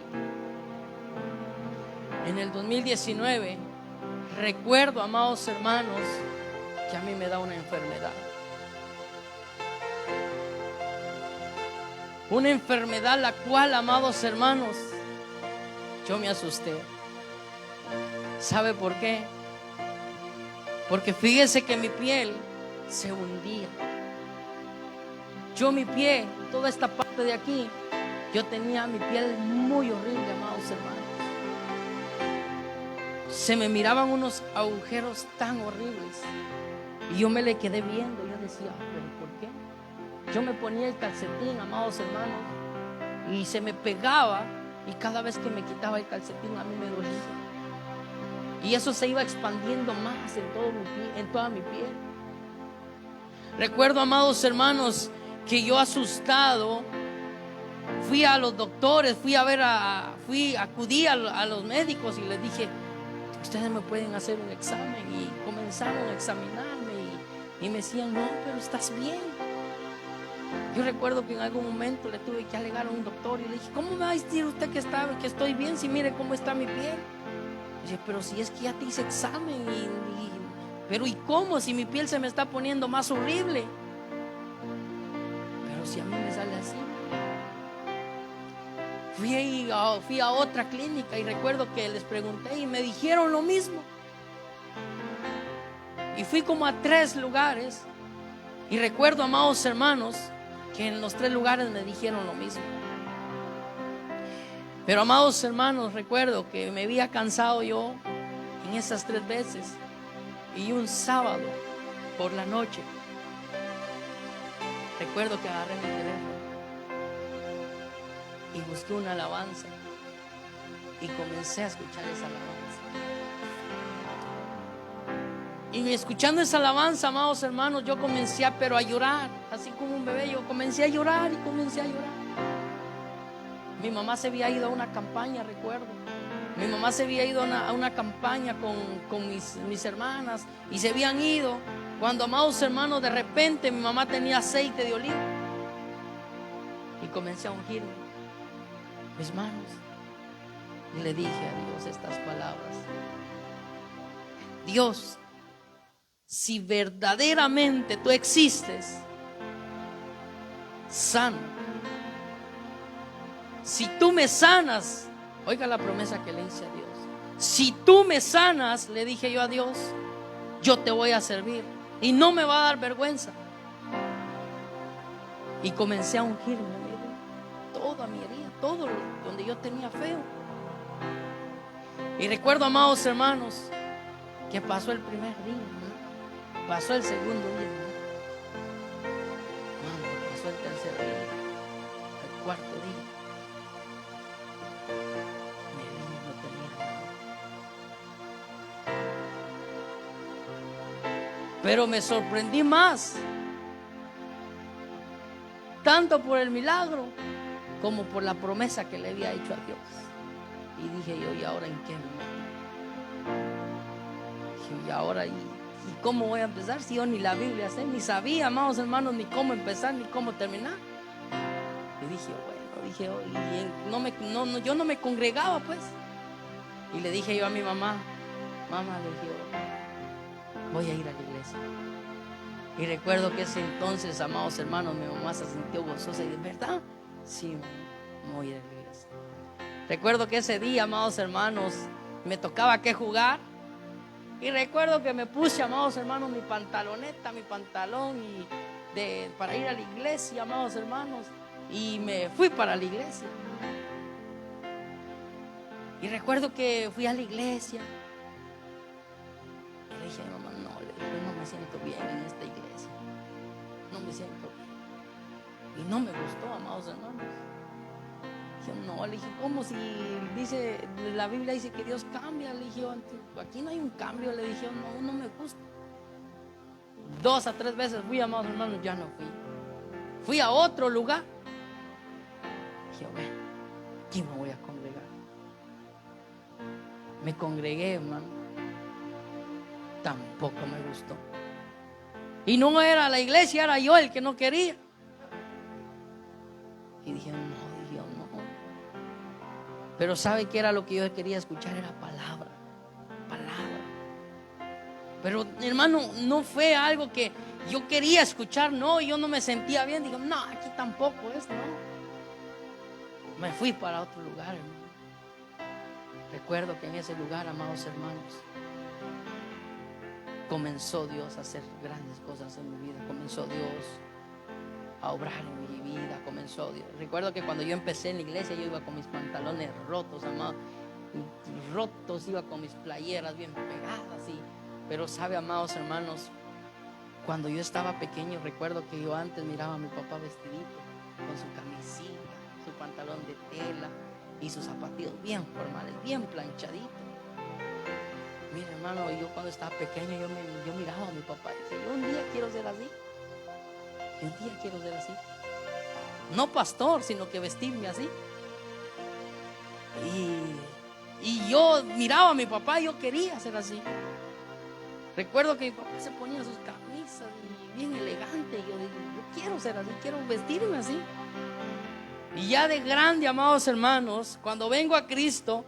En el 2019, recuerdo, amados hermanos, que a mí me da una enfermedad. Una enfermedad la cual, amados hermanos, yo me asusté. ¿Sabe por qué? Porque fíjese que mi piel se hundía. Yo mi pie, toda esta parte de aquí, yo tenía mi piel muy horrible, amados hermanos. Se me miraban unos agujeros tan horribles. Y yo me le quedé viendo. Yo decía, ¿pero por qué? Yo me ponía el calcetín, amados hermanos, y se me pegaba. Y cada vez que me quitaba el calcetín a mí me dolía. Y eso se iba expandiendo más en todo mi pie, en toda mi piel. Recuerdo, amados hermanos, que yo asustado fui a los doctores, acudí a los médicos y les dije, ustedes me pueden hacer un examen. Y comenzaron a examinarme y me decían, no, pero estás bien. Yo recuerdo que en algún momento le tuve que alegar a un doctor y le dije, ¿cómo me va a decir usted que estoy bien si mire cómo está mi piel? Y dije, pero si es que ya te hice examen pero ¿y cómo? Si mi piel se me está poniendo más horrible. Pero si a mí me sale así. Fui a otra clínica y recuerdo que les pregunté y me dijeron lo mismo. Y fui como a 3 lugares Y recuerdo, amados hermanos, que en los 3 lugares me dijeron lo mismo. Pero, amados hermanos, recuerdo que me había cansado yo en esas 3 veces. Y un sábado por la noche, recuerdo que agarré mi teléfono y busqué una alabanza y comencé a escuchar esa alabanza. Y escuchando esa alabanza, amados hermanos, yo comencé a llorar, así como un bebé. Yo comencé a llorar y comencé a llorar. Mi mamá se había ido a una campaña, recuerdo. Mi mamá se había ido a una campaña con mis hermanas y se habían ido. Cuando, amados hermanos, de repente mi mamá tenía aceite de oliva y comencé a ungir mis manos y le dije a Dios estas palabras: Dios, si verdaderamente tú existes, sana. Si tú me sanas, oiga la promesa que le hice a Dios. Si tú me sanas, le dije yo a Dios, yo te voy a servir y no me va a dar vergüenza. Y comencé a ungirme toda mi herida, todo donde yo tenía feo. Y recuerdo, amados hermanos, que pasó el primer día, ¿no? Pasó el segundo día, ¿no? Cuando pasó el tercer día, el cuarto día, no tenía nada. Pero me sorprendí más, tanto por el milagro como por la promesa que le había hecho a Dios. Y dije yo, ¿y ahora en qué me meto? Dije, ¿y ahora y cómo voy a empezar? Si yo ni la Biblia sé, ni sabía, amados hermanos, ni cómo empezar, ni cómo terminar. Y dije, bueno, yo no me congregaba, pues. Y le dije yo a mi mamá, le dije, voy a ir a la iglesia. Y recuerdo que ese entonces, amados hermanos, mi mamá se sintió gozosa y de verdad, sí, voy a ir a la iglesia. Recuerdo que ese día, amados hermanos, me tocaba que jugar. Y recuerdo que me puse, amados hermanos, mi pantaloneta, mi pantalón para ir a la iglesia, amados hermanos. Y me fui para la iglesia. Y recuerdo que fui a la iglesia. Y le dije a mi mamá, no me siento bien en esta iglesia. No me siento bien. Y no me gustó, amados hermanos. Le dije, ¿cómo si la Biblia dice que Dios cambia? Le dije, aquí no hay un cambio. Le dije, no me gusta. 2 a 3 veces fui, amados hermanos, ya no fui. Fui a otro lugar. Dije, bueno, aquí me voy a congregar. Me congregué, hermano. Tampoco me gustó. Y no era la iglesia, era yo el que no quería. Y dije, no. Pero ¿sabe qué era lo que yo quería escuchar? Era palabra. Pero, hermano, no fue algo que yo quería escuchar, no, yo no me sentía bien. Digo, no, aquí tampoco es, no. Me fui para otro lugar, hermano. Recuerdo que en ese lugar, amados hermanos, comenzó Dios a hacer grandes cosas en mi vida. Comenzó Dios a obrar en mi vida, comenzó Dios. Recuerdo que cuando yo empecé en la iglesia, yo iba con mis pantalones rotos, amados, iba con mis playeras bien pegadas, pero sabe, amados hermanos, cuando yo estaba pequeño, recuerdo que yo antes miraba a mi papá vestidito, con su camisita, su pantalón de tela y sus zapatillos bien formales, bien planchaditos. Mira, hermano, yo cuando estaba pequeño, yo miraba a mi papá y decía, yo un día quiero ser así. Un día quiero ser así. No pastor, sino que vestirme así. Y yo miraba a mi papá y yo quería ser así. Recuerdo que mi papá se ponía sus camisas y bien elegante. Y yo digo, yo quiero ser así, quiero vestirme así. Y ya de grande, amados hermanos, cuando vengo a Cristo,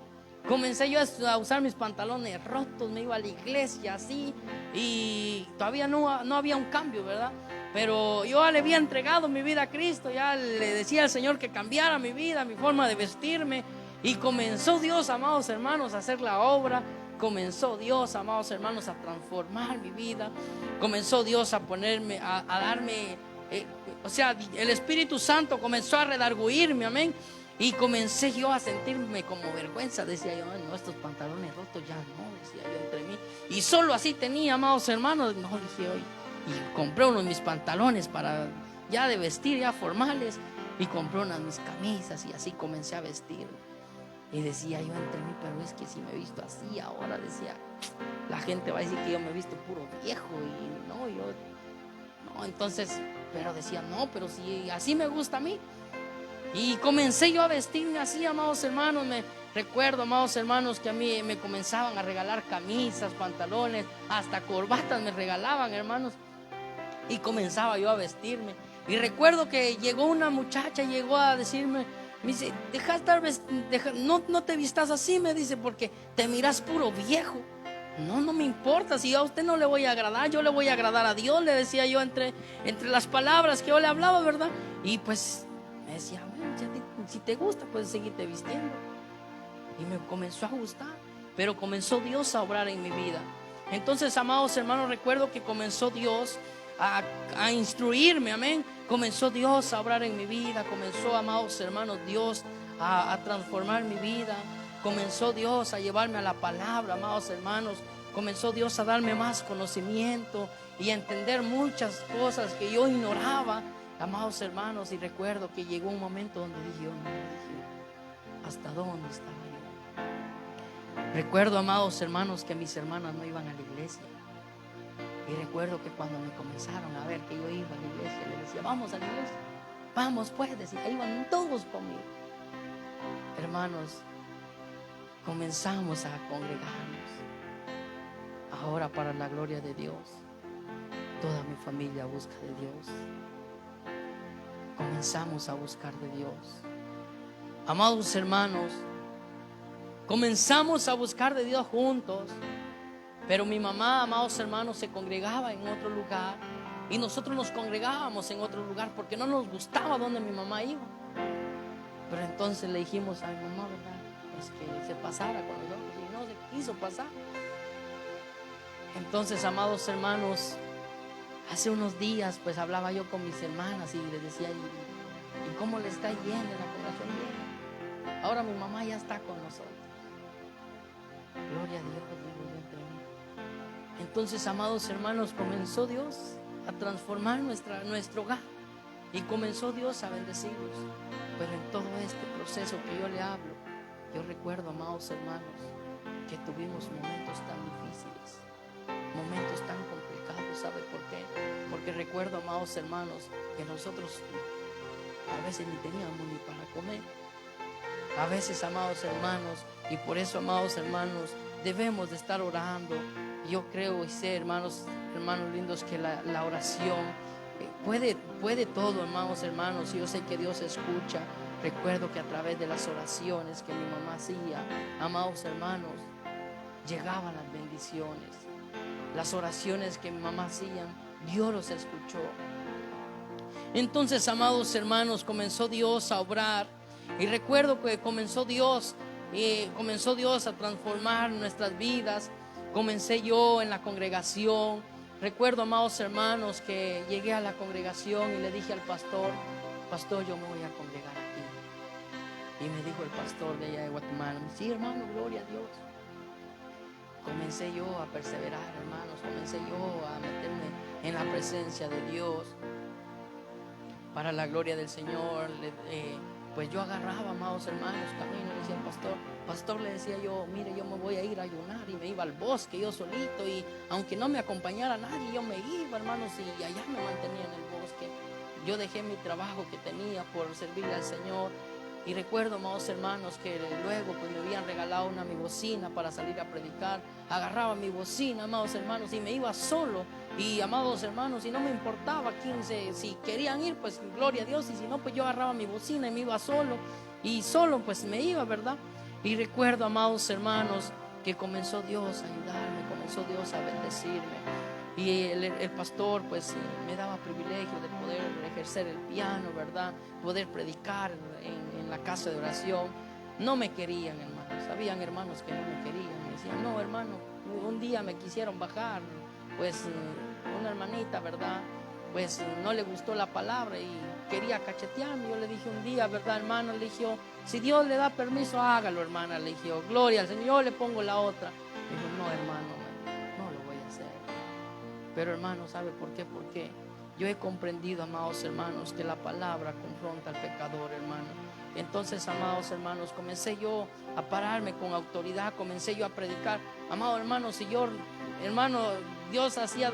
comencé yo a usar mis pantalones rotos. Me iba a la iglesia así. Y todavía no había un cambio, ¿verdad? Pero yo le había entregado mi vida a Cristo. Ya le decía al Señor que cambiara mi vida, mi forma de vestirme. Y comenzó Dios, amados hermanos, a hacer la obra. comenzó Dios, amados hermanos, a transformar mi vida. Comenzó Dios a ponerme, a darme, o sea, el Espíritu Santo comenzó a redarguirme, amén. Y comencé yo a sentirme como vergüenza. Decía yo, no, estos pantalones rotos ya no, decía yo entre mí. Y solo así tenía, amados hermanos. No, dije hoy. Y compré unos mis pantalones para ya de vestir, ya formales. Y compré unas mis camisas y así comencé a vestir. Y decía yo entre mí, pero es que si me he visto así ahora, decía, la gente va a decir que yo me he visto puro viejo. Y no, yo, no, entonces, pero decía, no, pero si así me gusta a mí. Y comencé yo a vestirme así, amados hermanos. Me recuerdo, amados hermanos, que a mí me comenzaban a regalar camisas, pantalones, hasta corbatas me regalaban, hermanos. Y comenzaba yo a vestirme. Y recuerdo que llegó una muchacha, llegó a decirme, me dice, no te vistas así, me dice, porque te miras puro viejo. No me importa, si yo a usted no le voy a agradar, yo le voy a agradar a Dios, le decía yo entre las palabras que yo le hablaba, ¿verdad? Y pues me decía, bueno, si te gusta, puedes seguirte vistiendo. Y me comenzó a gustar, pero comenzó Dios a obrar en mi vida. Entonces, amados hermanos, recuerdo que comenzó Dios a instruirme, amén. Comenzó Dios a obrar en mi vida. Comenzó, amados hermanos, Dios a transformar mi vida. Comenzó Dios a llevarme a la palabra, amados hermanos. Comenzó Dios a darme más conocimiento y a entender muchas cosas que yo ignoraba, amados hermanos. Y recuerdo que llegó un momento donde dije, ¿hasta dónde estaba yo? Recuerdo, amados hermanos, que mis hermanas no iban a la iglesia. Y recuerdo que cuando me comenzaron a ver que yo iba a la iglesia, les decía, vamos a la iglesia, vamos pues, decía, iban todos conmigo. Hermanos, comenzamos a congregarnos. Ahora, para la gloria de Dios, toda mi familia busca de Dios. Comenzamos a buscar de Dios. Amados hermanos, comenzamos a buscar de Dios juntos. Pero mi mamá, amados hermanos, se congregaba en otro lugar y nosotros nos congregábamos en otro lugar porque no nos gustaba donde mi mamá iba. Pero entonces le dijimos a mi mamá, ¿verdad?, pues que se pasara con nosotros, y no se quiso pasar. Entonces, amados hermanos, hace unos días pues hablaba yo con mis hermanas y les decía, ¿y cómo le está yendo en la congregación? Bien. Ahora mi mamá ya está con nosotros. Gloria a Dios, digo yo entre mí. Entonces, amados hermanos, comenzó Dios a transformar nuestro hogar y comenzó Dios a bendecirnos. Pero en todo este proceso que yo le hablo, yo recuerdo, amados hermanos, que tuvimos momentos tan difíciles, momentos tan complicados. ¿Sabe por qué? Porque recuerdo, amados hermanos, que nosotros a veces ni teníamos ni para comer. A veces, amados hermanos, y por eso, amados hermanos, debemos de estar orando. Yo creo y sé, hermanos lindos, que la oración puede todo, hermanos. Yo sé que Dios escucha. Recuerdo que a través de las oraciones que mi mamá hacía, amados hermanos, llegaban las bendiciones. Las oraciones que mi mamá hacía, Dios los escuchó. Entonces, amados hermanos, comenzó Dios a obrar. Y recuerdo que comenzó Dios a transformar nuestras vidas. Comencé yo en la congregación. Recuerdo, amados hermanos, que llegué a la congregación y le dije al pastor, yo me voy a congregar aquí. Y me dijo el pastor de allá de Guatemala, sí, hermano, gloria a Dios. Comencé yo a perseverar, hermanos. Comencé yo a meterme en la presencia de Dios. Para la gloria del Señor, pues yo agarraba, amados hermanos, camino, le decía al pastor, le decía yo, mire, yo me voy a ir a ayunar, y me iba al bosque yo solito, y aunque no me acompañara nadie, yo me iba, hermanos, y allá me mantenía en el bosque. Yo dejé mi trabajo que tenía por servirle al Señor. Y recuerdo, amados hermanos, que luego pues me habían regalado mi bocina para salir a predicar. Agarraba mi bocina, amados hermanos, y me iba solo. Y, amados hermanos, y no me importaba si querían ir, pues gloria a Dios. Y si no, pues yo agarraba mi bocina y me iba solo. Y solo pues me iba, ¿verdad? Y recuerdo, amados hermanos, que comenzó Dios a ayudarme, comenzó Dios a bendecirme. Y el pastor pues me daba privilegio de poder ejercer el piano, ¿verdad? Poder predicar en la casa de oración. No me querían, hermanos. Habían hermanos que no me querían. decía, no, hermano, un día me quisieron bajar, pues una hermanita, ¿verdad? Pues no le gustó la palabra y quería cachetearme. Yo le dije un día, ¿verdad, hermano? Le dije, si Dios le da permiso, hágalo, hermana. Le dije, gloria al Señor, yo le pongo la otra. Le dijo, no, hermano, no lo voy a hacer. Pero hermano, ¿sabe por qué? Porque yo he comprendido, amados hermanos, que la palabra confronta al pecador, hermano. Entonces, amados hermanos, comencé yo a pararme con autoridad, comencé yo a predicar. Amados hermanos, si yo, hermano, Dios hacía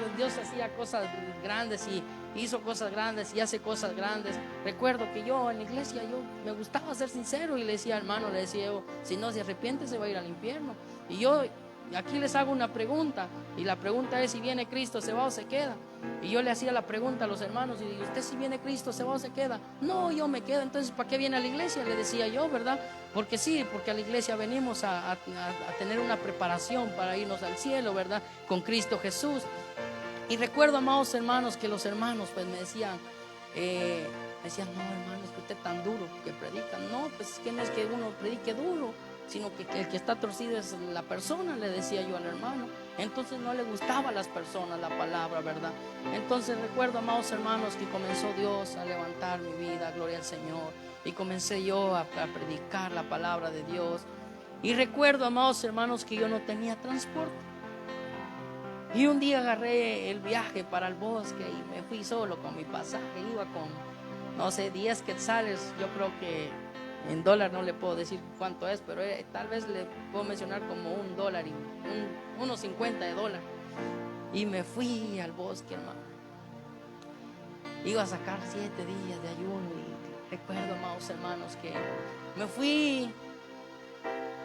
cosas grandes y hizo cosas grandes y hace cosas grandes. Recuerdo que yo en la iglesia, yo me gustaba ser sincero y le decía, hermano, le decía yo, si no se arrepiente se va a ir al infierno. Y yo aquí les hago una pregunta, y la pregunta es, si viene Cristo, ¿se va o se queda? Y yo le hacía la pregunta a los hermanos, y digo, ¿usted si viene Cristo, se va o se queda? No, yo me quedo. Entonces, ¿para qué viene a la iglesia? Le decía yo, ¿verdad? Porque sí, porque a la iglesia venimos a tener una preparación para irnos al cielo, ¿verdad? Con Cristo Jesús. Y recuerdo, amados hermanos, que los hermanos pues me decían, no, hermano, es que usted tan duro que predica. No, pues es que no es que uno predique duro, sino que el que está torcido es la persona, le decía yo al hermano. Entonces no le gustaba a las personas la palabra, ¿verdad? Entonces recuerdo, amados hermanos, que comenzó Dios a levantar mi vida, gloria al Señor, y comencé yo a predicar la palabra de Dios. Y recuerdo, amados hermanos, que yo no tenía transporte. Y un día agarré el viaje para el bosque y me fui solo con mi pasaje. Iba con, no sé, 10 quetzales. Yo creo que en dólar no le puedo decir cuánto es, pero tal vez le puedo mencionar como $1 y unos 50 de dólar. Y me fui al bosque, hermano. Iba a sacar 7 días de ayuno y recuerdo, amados hermanos, que me fui.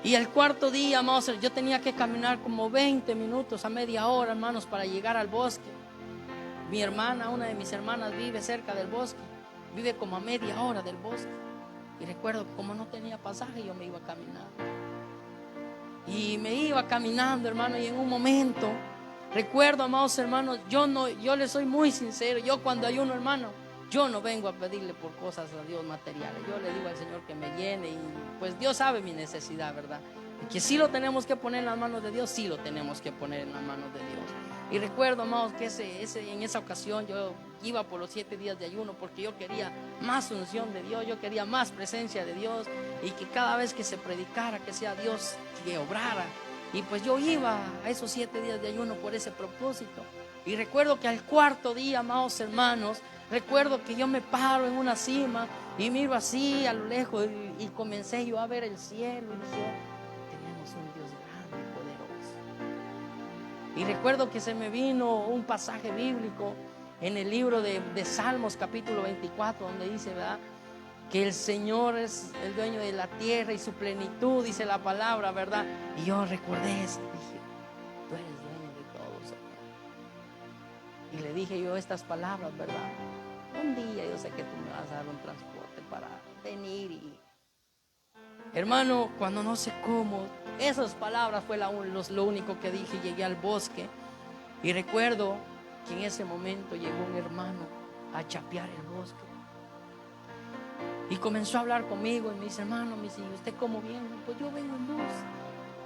Y el cuarto día, amados, yo tenía que caminar como 20 minutos a media hora, hermanos, para llegar al bosque. Mi hermana, una de mis hermanas, vive cerca del bosque, vive como a media hora del bosque. Y recuerdo que como no tenía pasaje, yo me iba caminando. Y me iba caminando, hermano, y en un momento, recuerdo, amados hermanos, yo les soy muy sincero. Yo cuando ayuno, hermano, yo no vengo a pedirle por cosas a Dios materiales. Yo le digo al Señor que me llene y pues Dios sabe mi necesidad, ¿verdad? Y que sí lo tenemos que poner en las manos de Dios, sí lo tenemos que poner en las manos de Dios. Y recuerdo, amados, que en esa ocasión yo iba por los 7 días de ayuno porque yo quería más unción de Dios, yo quería más presencia de Dios y que cada vez que se predicara, que sea Dios que obrara. Y pues yo iba a esos 7 días de ayuno por ese propósito. Y recuerdo que al cuarto día, amados hermanos, recuerdo que yo me paro en una cima y miro así a lo lejos y comencé yo a ver el cielo y dije, tenemos un Dios grande y poderoso. Y recuerdo que se me vino un pasaje bíblico en el libro de Salmos capítulo 24 donde dice, ¿verdad?, que el Señor es el dueño de la tierra y su plenitud, dice la palabra, ¿verdad? Y yo recordé eso, dije, tú eres dueño de todo, Señor. Y le dije yo estas palabras, ¿verdad? Un día yo sé que tú me vas a dar un transporte para venir. Y hermano, cuando no sé cómo, esas palabras fue lo único que dije. Llegué al bosque y recuerdo que en ese momento llegó un hermano a chapear el bosque y comenzó a hablar conmigo y me dice, hermano, me dice, ¿y usted cómo viene? Pues yo vengo en bus,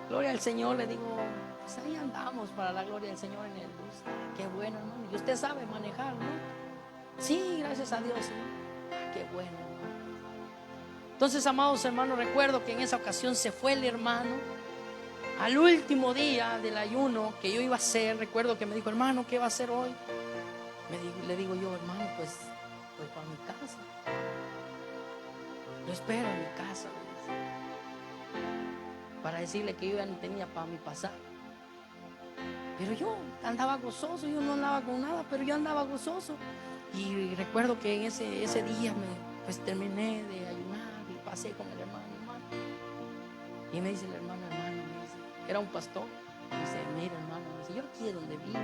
gloria al Señor. Le digo, pues ahí andamos para la gloria del Señor en el bus. Qué bueno, hermano. Y usted sabe manejar, ¿no? Sí, gracias a Dios, ¿sí? Qué bueno, hermano. Entonces, amados hermanos, recuerdo que en esa ocasión se fue el hermano al último día del ayuno que yo iba a hacer. Recuerdo que me dijo, hermano, ¿qué va a hacer hoy? Le digo yo, hermano, pues para mi casa. Lo espero en mi casa, para decirle que yo ya no tenía para mi pasaje. Pero yo andaba gozoso, yo no andaba con nada, pero yo andaba gozoso. Y recuerdo que en ese día pues terminé de ayunar y pasé con el hermano. Y me dice el hermano, me dice, era un pastor. Me dice, mira, hermano, me dice, yo aquí es donde vivo.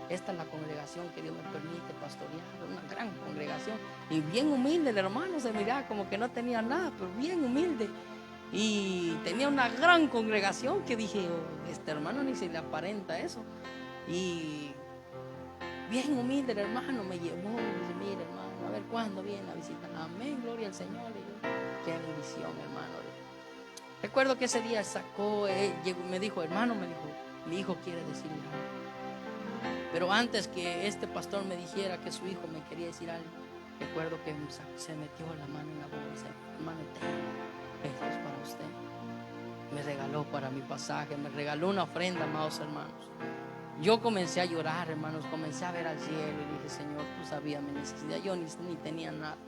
Esta es la congregación que Dios me permite pastorear, una gran congregación. Y bien humilde el hermano, se miraba como que no tenía nada, pero bien humilde. Y tenía una gran congregación que dije, oh, este hermano ni se le aparenta eso. Y bien humilde el hermano me llevó, me dice, mira, hermano, a ver cuándo viene a visitar. Amén, gloria al Señor. Y yo, qué bendición, hermano. Recuerdo que ese día sacó, me dijo, hermano, me dijo, mi hijo quiere decirle algo. Pero antes que este pastor me dijera que su hijo me quería decir algo, recuerdo que se metió la mano en la bolsa. Hermano, esto es para usted. Me regaló para mi pasaje, me regaló una ofrenda, amados hermanos. Yo comencé a llorar, hermanos, comencé a ver al cielo y dije, Señor, tú sabías mi necesidad. Yo ni tenía nada,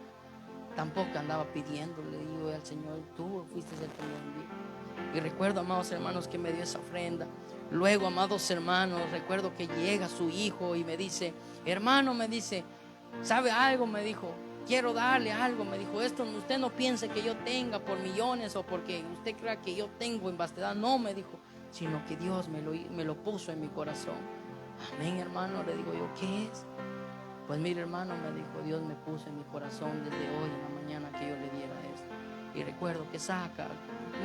tampoco andaba pidiéndole, digo al Señor, tú fuiste el que me envió. Y recuerdo, amados hermanos, que me dio esa ofrenda. Luego, amados hermanos, recuerdo que llega su hijo y me dice, hermano, me dice, ¿sabe algo? Me dijo, quiero darle algo. Me dijo, esto usted no piense que yo tenga por millones o porque usted crea que yo tengo en vastedad. No, me dijo, sino que Dios me lo puso en mi corazón. Amén, hermano. Le digo yo, ¿qué es? Pues mire, hermano, me dijo, Dios me puso en mi corazón desde hoy en la mañana que yo le diera esto. Y recuerdo que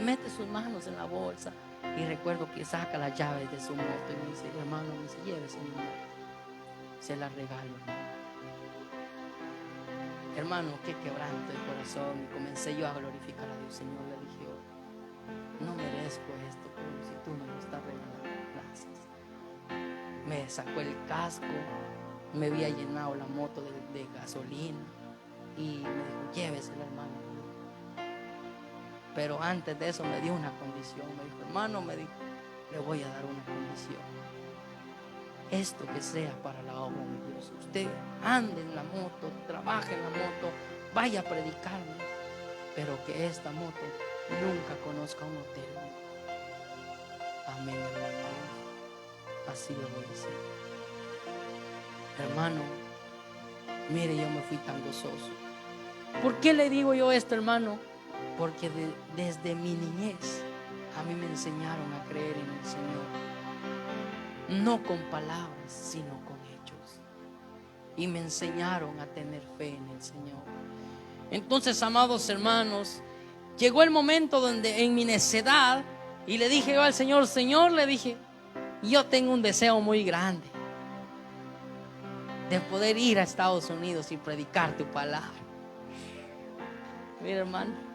mete sus manos en la bolsa. Y recuerdo que saca las llaves de su moto y me dice, hermano, me dice, llévese mi moto, se la regalo, hermano. Qué quebranto de corazón. Y comencé yo a glorificar a Dios. Señor, le dije, no merezco esto, pero si tú me lo estás regalando, gracias. Me sacó el casco, me había llenado la moto de gasolina y me dijo, llévesela, hermano. Pero antes de eso me dio una condición. Me dijo, hermano, me dijo, le voy a dar una condición. Esto que sea para la obra de Dios. Usted ande en la moto, trabaje en la moto, vaya a predicarme, pero que esta moto nunca conozca un hotel. Amén, hermano. Así lo voy a hacer. Hermano, mire, yo me fui tan gozoso. ¿Por qué le digo yo esto, hermano? Porque desde mi niñez a mí me enseñaron a creer en el Señor, no con palabras, sino con hechos. Y me enseñaron a tener fe en el Señor. Entonces, amados hermanos, llegó el momento donde en mi necedad, y le dije yo al Señor, Señor, le dije, yo tengo un deseo muy grande de poder ir a Estados Unidos y predicar tu palabra. Mira, hermano,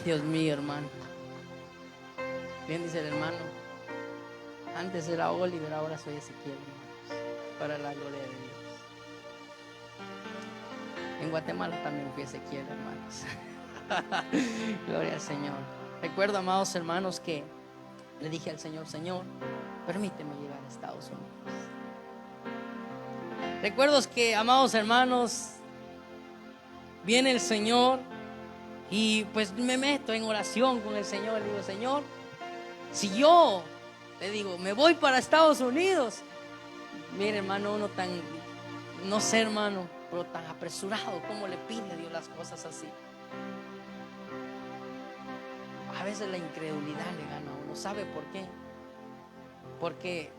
Dios mío, hermano. Bien dice el hermano, antes era Oliver, ahora soy Ezequiel, hermanos, para la gloria de Dios. En Guatemala también fui Ezequiel, hermanos. Gloria al Señor. Recuerdo, amados hermanos, que le dije al Señor, Señor, permíteme llegar a Estados Unidos. Recuerdo que, amados hermanos, viene el Señor y pues me meto en oración con el Señor. Le digo, Señor, si yo, le digo, me voy para Estados Unidos. Mire, hermano, uno tan, no sé, hermano, pero tan apresurado, como le pide a Dios las cosas así. A veces la incredulidad le gana a uno. ¿Sabe por qué? Porque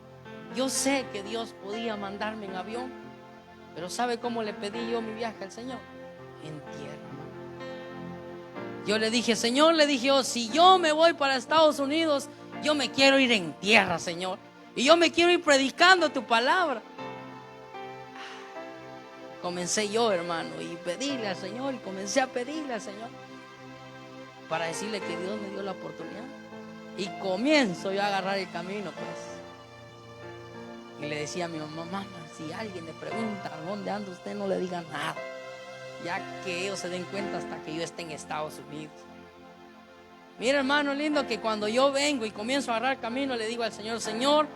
yo sé que Dios podía mandarme en avión, pero ¿sabe cómo le pedí yo mi viaje al Señor? En tierra, hermano. Yo le dije, Señor, le dije yo, si yo me voy para Estados Unidos, yo me quiero ir en tierra, Señor, y yo me quiero ir predicando tu palabra. Comencé yo, hermano, y pedirle al Señor, y comencé a pedirle al Señor para decirle que Dios me dio la oportunidad. Y comienzo yo a agarrar el camino, pues. Y le decía a mi mamá, mamá, si alguien le pregunta dónde anda usted, no le diga nada, ya que ellos se den cuenta hasta que yo esté en Estados Unidos. Mira, hermano lindo, que cuando yo vengo y comienzo a agarrar camino, le digo al Señor, Señor,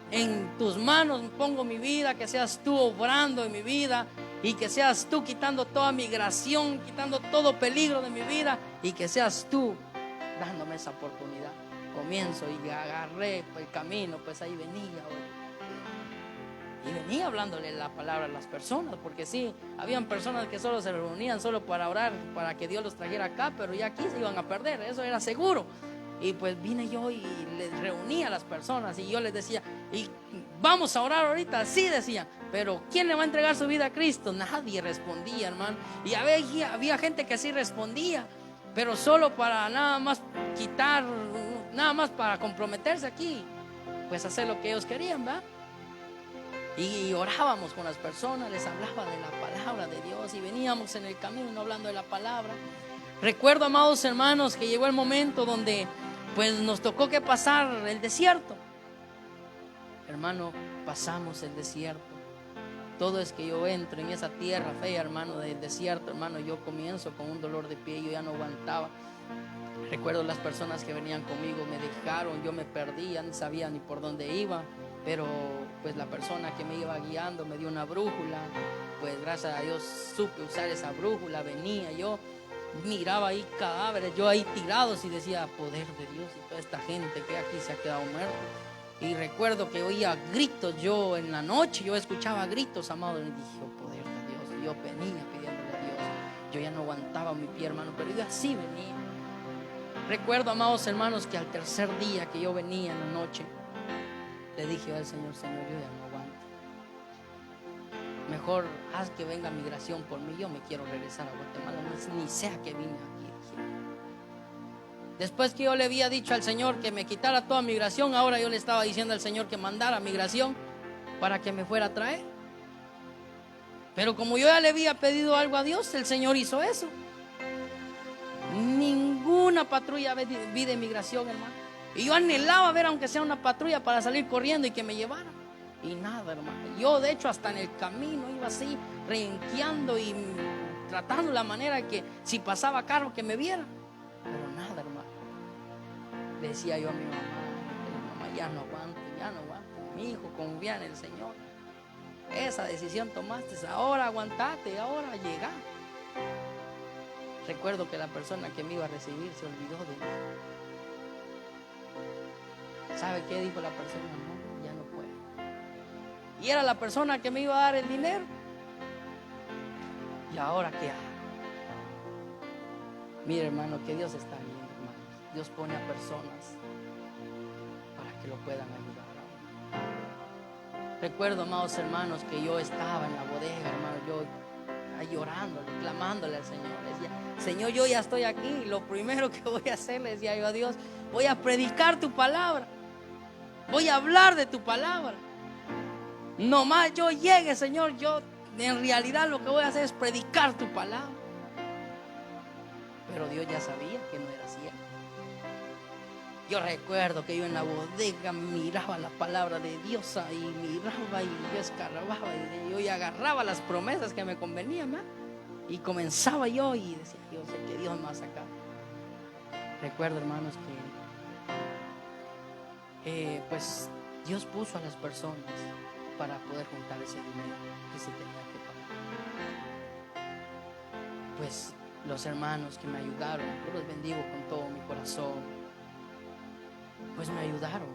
en tus manos pongo mi vida, que seas tú obrando en mi vida, y que seas tú quitando toda migración, quitando todo peligro de mi vida, y que seas tú dándome esa oportunidad. Comienzo y agarré el camino, pues ahí venía. Y venía hablándole la palabra a las personas, porque sí, habían personas que solo se reunían solo para orar, para que Dios los trajera acá, pero ya aquí se iban a perder, eso era seguro. Y pues vine yo y les reuní a las personas y yo les decía, y vamos a orar ahorita, sí decían, pero ¿quién le va a entregar su vida a Cristo? Nadie respondía, hermano. Y había gente que sí respondía, pero solo para nada más quitar, nada más para comprometerse aquí, pues hacer lo que ellos querían, ¿verdad? y orábamos con las personas, les hablaba de la palabra de Dios y veníamos en el camino hablando de la palabra. Recuerdo, amados hermanos, que llegó el momento donde pues nos tocó que pasar el desierto. Hermano, pasamos el desierto. Todo es que yo entro en esa tierra fea, hermano, del desierto, hermano, yo comienzo con un dolor de pie, yo ya no aguantaba. Recuerdo las personas que venían conmigo me dejaron, yo me perdí, ya no sabía ni por dónde iba, pero pues la persona que me iba guiando me dio una brújula, pues gracias a Dios supe usar esa brújula, venía yo, miraba ahí cadáveres, yo ahí tirados y decía, poder de Dios, y toda esta gente que aquí se ha quedado muerta. Y recuerdo que oía gritos, yo en la noche yo escuchaba gritos, amado, y dije, oh, poder de Dios, y yo venía pidiéndole a Dios, yo ya no aguantaba mi pie, hermano, pero yo así venía. Recuerdo, amados hermanos, que al tercer día que yo venía en la noche, le dije al Señor, Señor, yo ya no aguanto, mejor haz que venga migración por mí, yo me quiero regresar a Guatemala, ni sea que vine aquí. Después que yo le había dicho al Señor que me quitara toda migración, ahora yo le estaba diciendo al Señor que mandara migración para que me fuera a traer. Pero como yo ya le había pedido algo a Dios, el Señor hizo eso. Ninguna patrulla vi de migración, hermano. Y yo anhelaba ver aunque sea una patrulla para salir corriendo y que me llevara. Y nada, hermano. Yo de hecho hasta en el camino iba así, renqueando y tratando la manera de que si pasaba carro que me viera. Pero nada, hermano. Le decía yo a mi mamá, ya no aguanto, mi hijo, confía en el Señor. Esa decisión tomaste, ahora aguantate, ahora llega. Recuerdo que la persona que me iba a recibir se olvidó de mí. ¿Sabe qué dijo la persona? No, ya no puede. Y era la persona que me iba a dar el dinero. ¿Y ahora qué hago? Mire, hermano, que Dios está bien. Dios pone a personas para que lo puedan ayudar. Recuerdo, amados hermanos, que yo estaba en la bodega, hermano, yo ahí llorando, clamándole al Señor. Le decía, Señor, yo ya estoy aquí. Lo primero que voy a hacer, le decía yo a Dios, voy a predicar tu palabra. Voy a hablar de tu palabra. Nomás yo llegue, Señor, yo en realidad lo que voy a hacer es predicar tu palabra. Pero Dios ya sabía que no era cierto. Yo recuerdo que yo en la bodega miraba la palabra de Dios y miraba y yo escarbaba y yo agarraba las promesas que me convenían, ¿no? Y comenzaba yo y decía, yo sé que Dios me va a sacar. Recuerdo, hermanos, que pues Dios puso a las personas para poder juntar ese dinero que se tenía que pagar. Pues los hermanos que me ayudaron, yo los bendigo con todo mi corazón, pues me ayudaron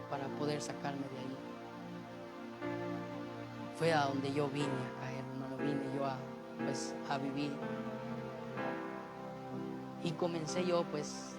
para poder sacarme de ahí. Fue a donde yo vine a caer, hermano, vine yo a vivir. Y comencé yo pues